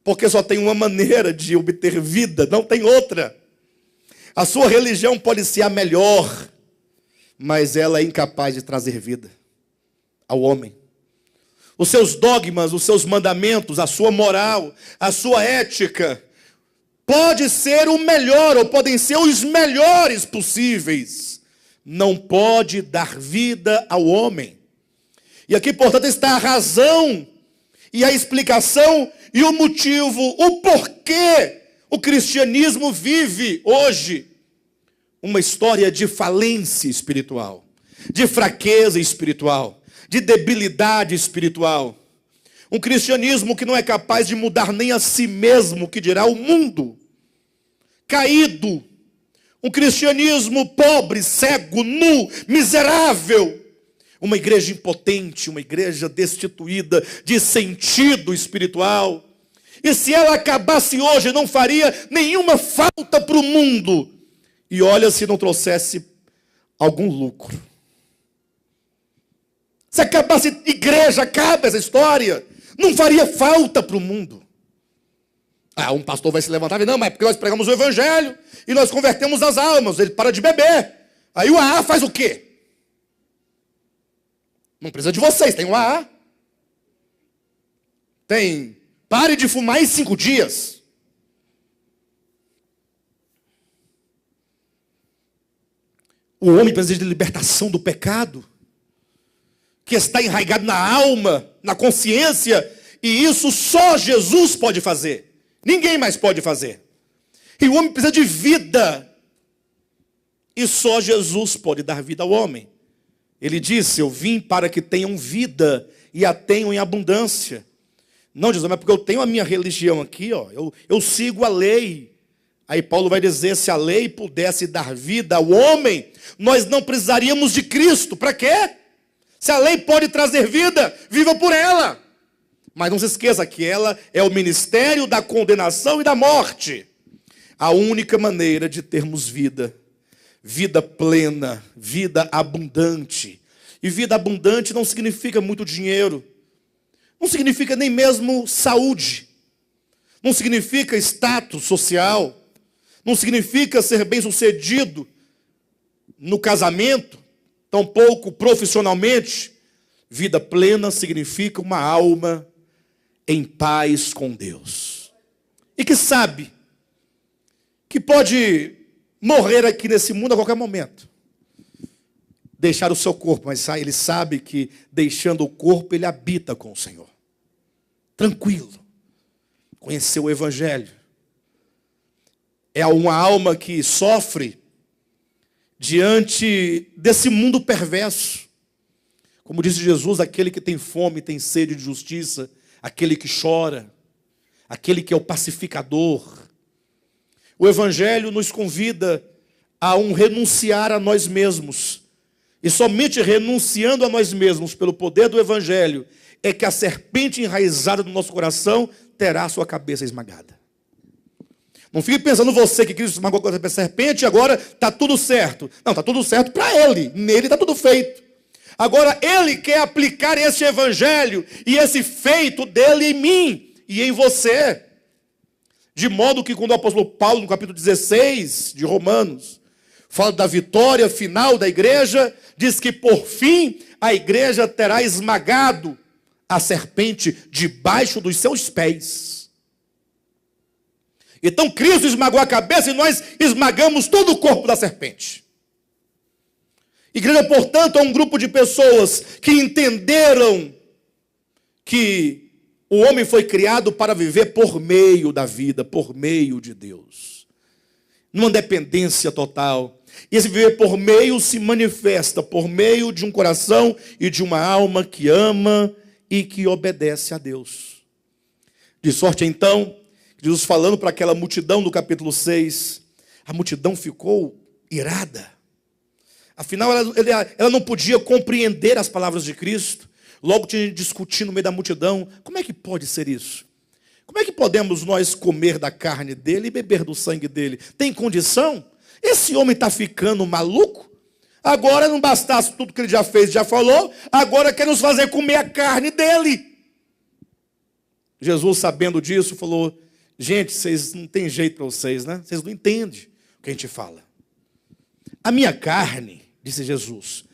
S1: Porque só tem uma maneira de obter vida, não tem outra. A sua religião pode ser a melhor, mas ela é incapaz de trazer vida ao homem. Os seus dogmas, os seus mandamentos, a sua moral, a sua ética, pode ser o melhor, ou podem ser os melhores possíveis. Não pode dar vida ao homem. E aqui, portanto, está a razão e a explicação e o motivo, o porquê o cristianismo vive hoje uma história de falência espiritual, de fraqueza espiritual, de debilidade espiritual. Um cristianismo que não é capaz de mudar nem a si mesmo, que dirá o mundo. Caído. Um cristianismo pobre, cego, nu, miserável. Uma igreja impotente, uma igreja destituída de sentido espiritual. E se ela acabasse hoje, não faria nenhuma falta para o mundo. E olha se não trouxesse algum lucro. Se acabasse igreja, acaba essa história, não faria falta para o mundo. Um pastor vai se levantar e dizer: não, mas é porque nós pregamos o evangelho e nós convertemos as almas, ele para de beber. Aí o AA faz o quê? Não precisa de vocês, tem o AA. Tem, pare de fumar em 5 dias. O homem precisa de libertação do pecado, que está enraizado na alma, na consciência, e isso só Jesus pode fazer. Ninguém mais pode fazer. E o homem precisa de vida, e só Jesus pode dar vida ao homem. Ele disse: eu vim para que tenham vida e a tenham em abundância. Não, Jesus, mas porque eu tenho a minha religião aqui, ó, eu sigo a lei. Aí Paulo vai dizer: se a lei pudesse dar vida ao homem, nós não precisaríamos de Cristo. Para quê? Se a lei pode trazer vida, viva por ela. Mas não se esqueça que ela é o ministério da condenação e da morte. A única maneira de termos vida, vida plena, vida abundante. E vida abundante não significa muito dinheiro, não significa nem mesmo saúde, não significa status social, não significa ser bem-sucedido no casamento, tampouco profissionalmente. Vida plena significa uma alma em paz com Deus. E que sabe que pode morrer aqui nesse mundo a qualquer momento. Deixar o seu corpo, mas ele sabe que deixando o corpo ele habita com o Senhor. Tranquilo. Conheceu o Evangelho. É uma alma que sofre diante desse mundo perverso. Como disse Jesus: aquele que tem fome, tem sede de justiça, aquele que chora, aquele que é o pacificador. O Evangelho nos convida a um renunciar a nós mesmos. E somente renunciando a nós mesmos pelo poder do Evangelho é que a serpente enraizada no nosso coração terá a sua cabeça esmagada. Não fique pensando você que Cristo esmagou a serpente e agora está tudo certo. Não, está tudo certo para ele. Nele está tudo feito. Agora ele quer aplicar esse Evangelho e esse feito dele em mim e em você. De modo que quando o apóstolo Paulo, no capítulo 16 de Romanos, fala da vitória final da igreja, diz que por fim a igreja terá esmagado a serpente debaixo dos seus pés. Então Cristo esmagou a cabeça e nós esmagamos todo o corpo da serpente. Igreja, portanto, é um grupo de pessoas que entenderam que o homem foi criado para viver por meio da vida, por meio de Deus. Numa dependência total. E esse viver por meio se manifesta por meio de um coração e de uma alma que ama e que obedece a Deus. De sorte, então, Jesus falando para aquela multidão do capítulo 6, a multidão ficou irada. Afinal, ela não podia compreender as palavras de Cristo. Logo tinha discutido no meio da multidão. Como é que pode ser isso? Como é que podemos nós comer da carne dele e beber do sangue dele? Tem condição? Esse homem está ficando maluco? Agora não bastasse tudo que ele já fez, já falou, agora quer nos fazer comer a carne dele. Jesus, sabendo disso, falou: gente, vocês não tem jeito para vocês, né? Vocês não entendem o que a gente fala. A minha carne, disse Jesus,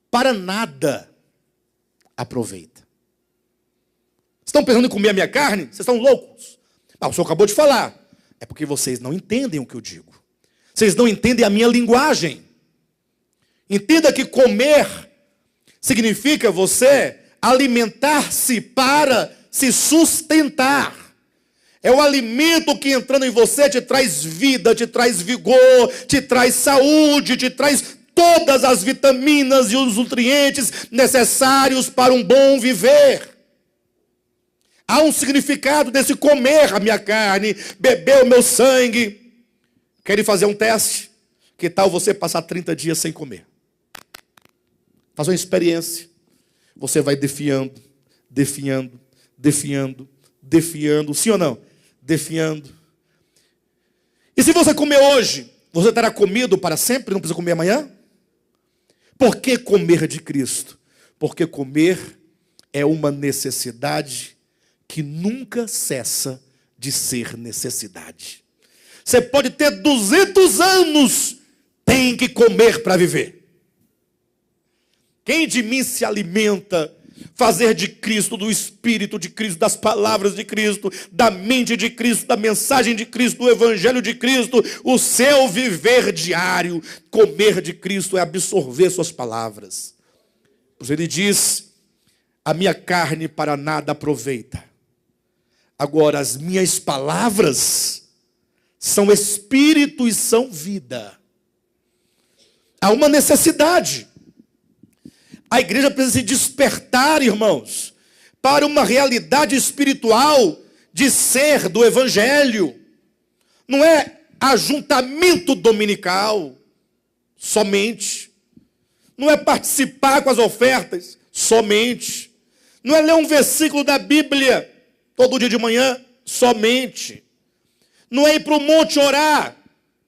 S1: para nada aproveita. Estão pensando em comer a minha carne? Vocês estão loucos? O senhor acabou de falar. É porque vocês não entendem o que eu digo. Vocês não entendem a minha linguagem. Entenda que comer significa você alimentar-se para se sustentar. É o alimento que entrando em você te traz vida, te traz vigor, te traz saúde, te traz todas as vitaminas e os nutrientes necessários para um bom viver. Há um significado desse comer a minha carne, beber o meu sangue. Querem fazer um teste? Que tal você passar 30 dias sem comer? Faz uma experiência. Você vai definhando, sim ou não? Definhando. E se você comer hoje, você terá comido para sempre, não precisa comer amanhã? Por que comer de Cristo? Porque comer é uma necessidade que nunca cessa de ser necessidade. Você pode ter 200 anos, tem que comer para viver. Quem de mim se alimenta, fazer de Cristo, do Espírito de Cristo, das palavras de Cristo, da mente de Cristo, da mensagem de Cristo, do Evangelho de Cristo, o seu viver diário. Comer de Cristo é absorver suas palavras. Pois ele diz: a minha carne para nada aproveita. Agora, as minhas palavras são espírito e são vida. Há uma necessidade. A igreja precisa se despertar, irmãos, para uma realidade espiritual de ser do Evangelho. Não é ajuntamento dominical somente. Não é participar com as ofertas somente. Não é ler um versículo da Bíblia todo dia de manhã somente. Não é ir para o monte orar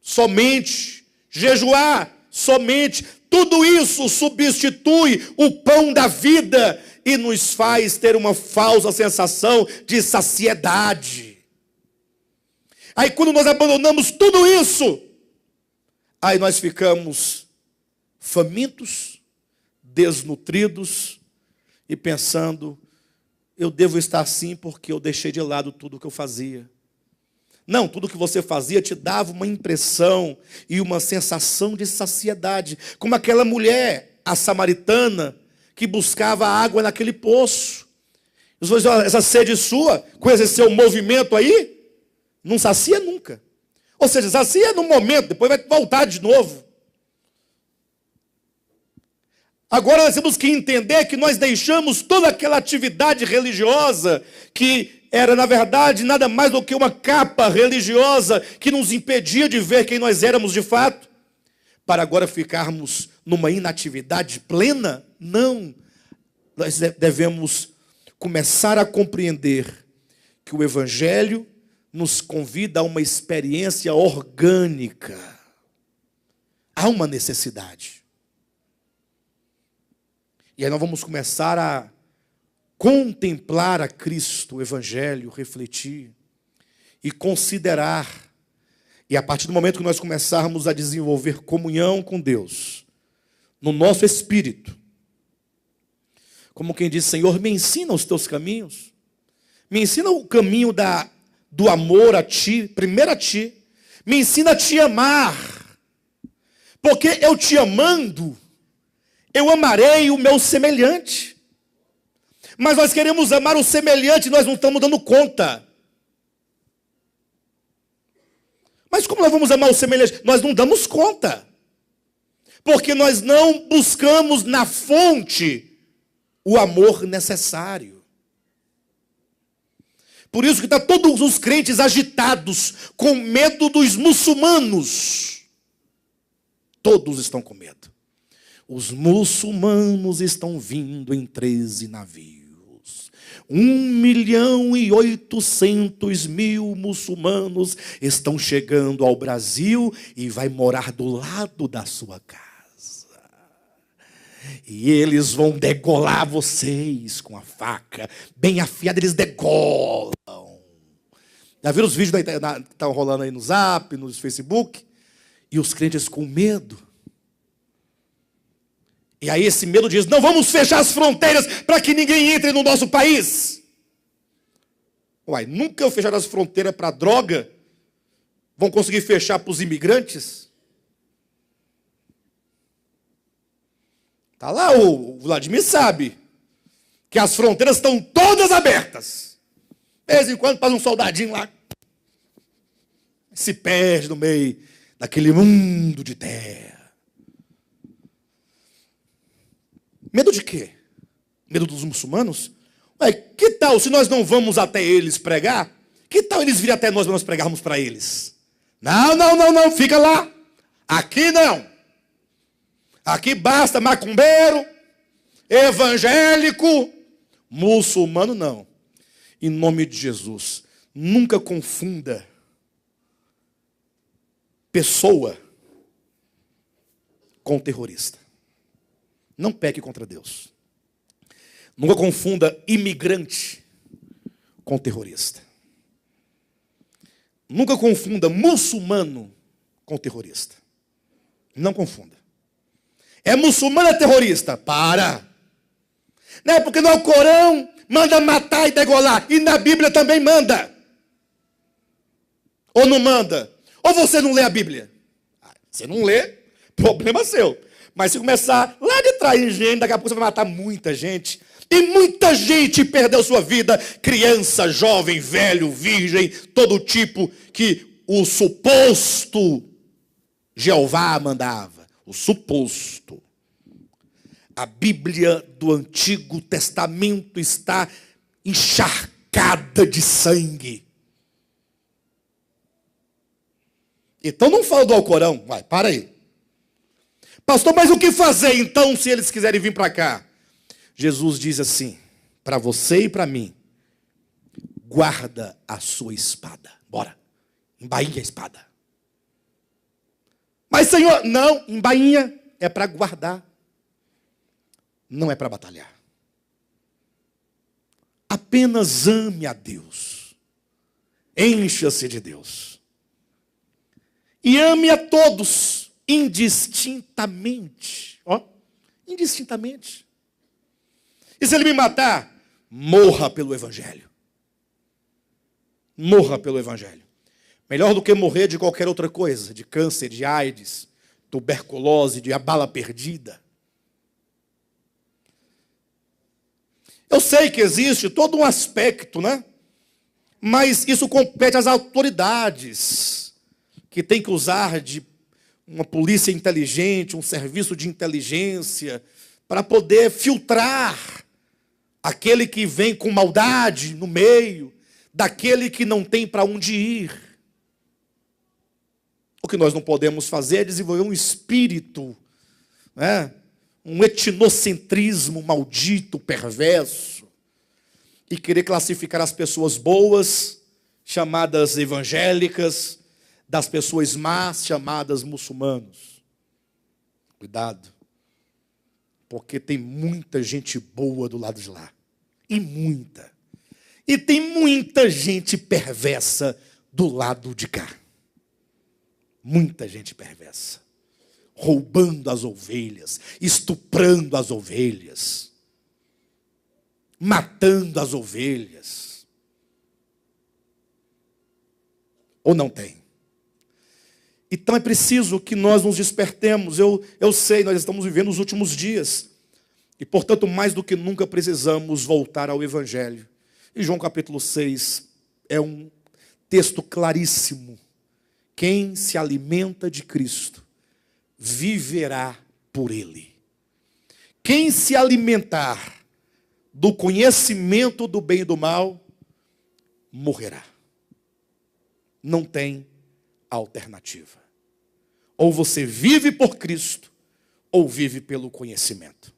S1: somente. Jejuar somente. Tudo isso substitui o pão da vida e nos faz ter uma falsa sensação de saciedade. Aí quando nós abandonamos tudo isso, aí nós ficamos famintos, desnutridos e pensando: eu devo estar assim porque eu deixei de lado tudo o que eu fazia. Não, tudo que você fazia te dava uma impressão e uma sensação de saciedade. Como aquela mulher, a samaritana, que buscava água naquele poço. Você diz: essa sede sua, com esse seu movimento aí, não sacia nunca. Ou seja, sacia no momento, depois vai voltar de novo. Agora nós temos que entender que nós deixamos toda aquela atividade religiosa que era, na verdade, nada mais do que uma capa religiosa que nos impedia de ver quem nós éramos de fato, para agora ficarmos numa inatividade plena? Não. Nós devemos começar a compreender que o Evangelho nos convida a uma experiência orgânica. Há uma necessidade. E aí nós vamos começar a contemplar a Cristo, o Evangelho, refletir e considerar. E a partir do momento que nós começarmos a desenvolver comunhão com Deus, no nosso espírito, como quem diz: Senhor, me ensina os teus caminhos, me ensina o caminho do amor a Ti, primeiro a Ti, me ensina a Te amar, porque eu Te amando, eu amarei o meu semelhante. Mas nós queremos amar o semelhante e nós não estamos dando conta. Mas como nós vamos amar o semelhante? Nós não damos conta. Porque nós não buscamos na fonte o amor necessário. Por isso que estão todos os crentes agitados, com medo dos muçulmanos. Todos estão com medo. Os muçulmanos estão vindo em 13 navios. 1.800.000 muçulmanos estão chegando ao Brasil e vai morar do lado da sua casa. E eles vão degolar vocês com a faca bem afiada, eles degolam. Já viram os vídeos que estão rolando aí no Zap, no Facebook? E os crentes com medo. E aí esse medo diz, não vamos fechar as fronteiras para que ninguém entre no nosso país. Uai, nunca fecharam as fronteiras para droga? Vão conseguir fechar para os imigrantes? Tá lá, o Vladimir sabe que as fronteiras estão todas abertas. De vez em quando passa um soldadinho lá, se perde no meio daquele mundo de terra. Medo de quê? Medo dos muçulmanos? Ué, que tal se nós não vamos até eles pregar? Que tal eles virem até nós para nós pregarmos para eles? Não, fica lá. Aqui não. Aqui basta macumbeiro, evangélico, muçulmano não. Em nome de Jesus, nunca confunda pessoa com terrorista. Não peque contra Deus. Nunca confunda imigrante com terrorista. Nunca confunda muçulmano com terrorista. Não confunda. É muçulmano, é terrorista? Para. Não é porque no Alcorão manda matar e degolar. E na Bíblia também manda. Ou não manda? Ou você não lê a Bíblia? Você não lê, problema seu. Mas se começar lá de trás em Gênesis, daqui a pouco você vai matar muita gente. E muita gente perdeu sua vida. Criança, jovem, velho, virgem, todo tipo que o suposto Jeová mandava. O suposto. A Bíblia do Antigo Testamento está encharcada de sangue. Então não fala do Alcorão. Vai, para aí. Pastor, mas o que fazer então se eles quiserem vir para cá? Jesus diz assim, para você e para mim, guarda a sua espada. Bora, embainha a espada. Mas Senhor, não, embainha é para guardar. Não é para batalhar. Apenas ame a Deus. Encha-se de Deus. E ame a todos, indistintamente. Ó, indistintamente. E se ele me matar, morra pelo Evangelho. Morra pelo Evangelho. Melhor do que morrer de qualquer outra coisa, de câncer, de AIDS, tuberculose, de bala perdida. Eu sei que existe todo um aspecto, né? Mas isso compete às autoridades, que tem que usar de uma polícia inteligente, um serviço de inteligência, para poder filtrar aquele que vem com maldade no meio, daquele que não tem para onde ir. O que nós não podemos fazer é desenvolver um espírito, né? Um etnocentrismo maldito, perverso, e querer classificar as pessoas boas, chamadas evangélicas, das pessoas más, chamadas muçulmanos. Cuidado, porque tem muita gente boa do lado de lá, e muita. E tem muita gente perversa do lado de cá. Muita gente perversa. Roubando as ovelhas, estuprando as ovelhas, matando as ovelhas. Ou não tem? Então é preciso que nós nos despertemos. Eu sei, nós estamos vivendo os últimos dias. E, portanto, mais do que nunca precisamos voltar ao Evangelho. E João capítulo 6 é um texto claríssimo. Quem se alimenta de Cristo viverá por Ele. Quem se alimentar do conhecimento do bem e do mal, morrerá. Não tem alternativa. Ou você vive por Cristo, ou vive pelo conhecimento?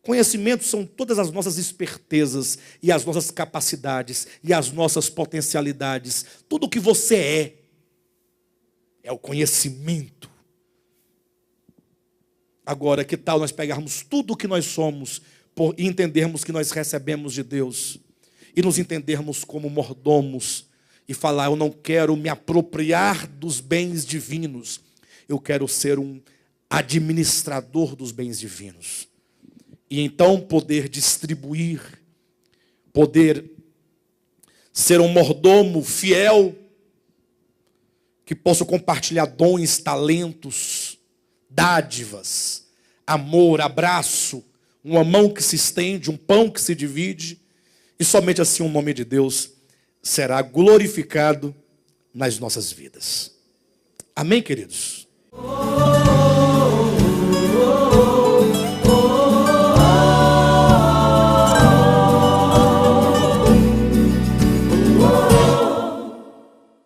S1: Conhecimento são todas as nossas espertezas e as nossas capacidades e as nossas potencialidades. Tudo o que você é o conhecimento. Agora, que tal nós pegarmos tudo o que nós somos e entendermos que nós recebemos de Deus e nos entendermos como mordomos e falar: eu não quero me apropriar dos bens divinos, eu quero ser um administrador dos bens divinos. E então poder distribuir, poder ser um mordomo fiel, que possa compartilhar dons, talentos, dádivas, amor, abraço, uma mão que se estende, um pão que se divide, e somente assim o nome de Deus será glorificado nas nossas vidas. Amém, queridos?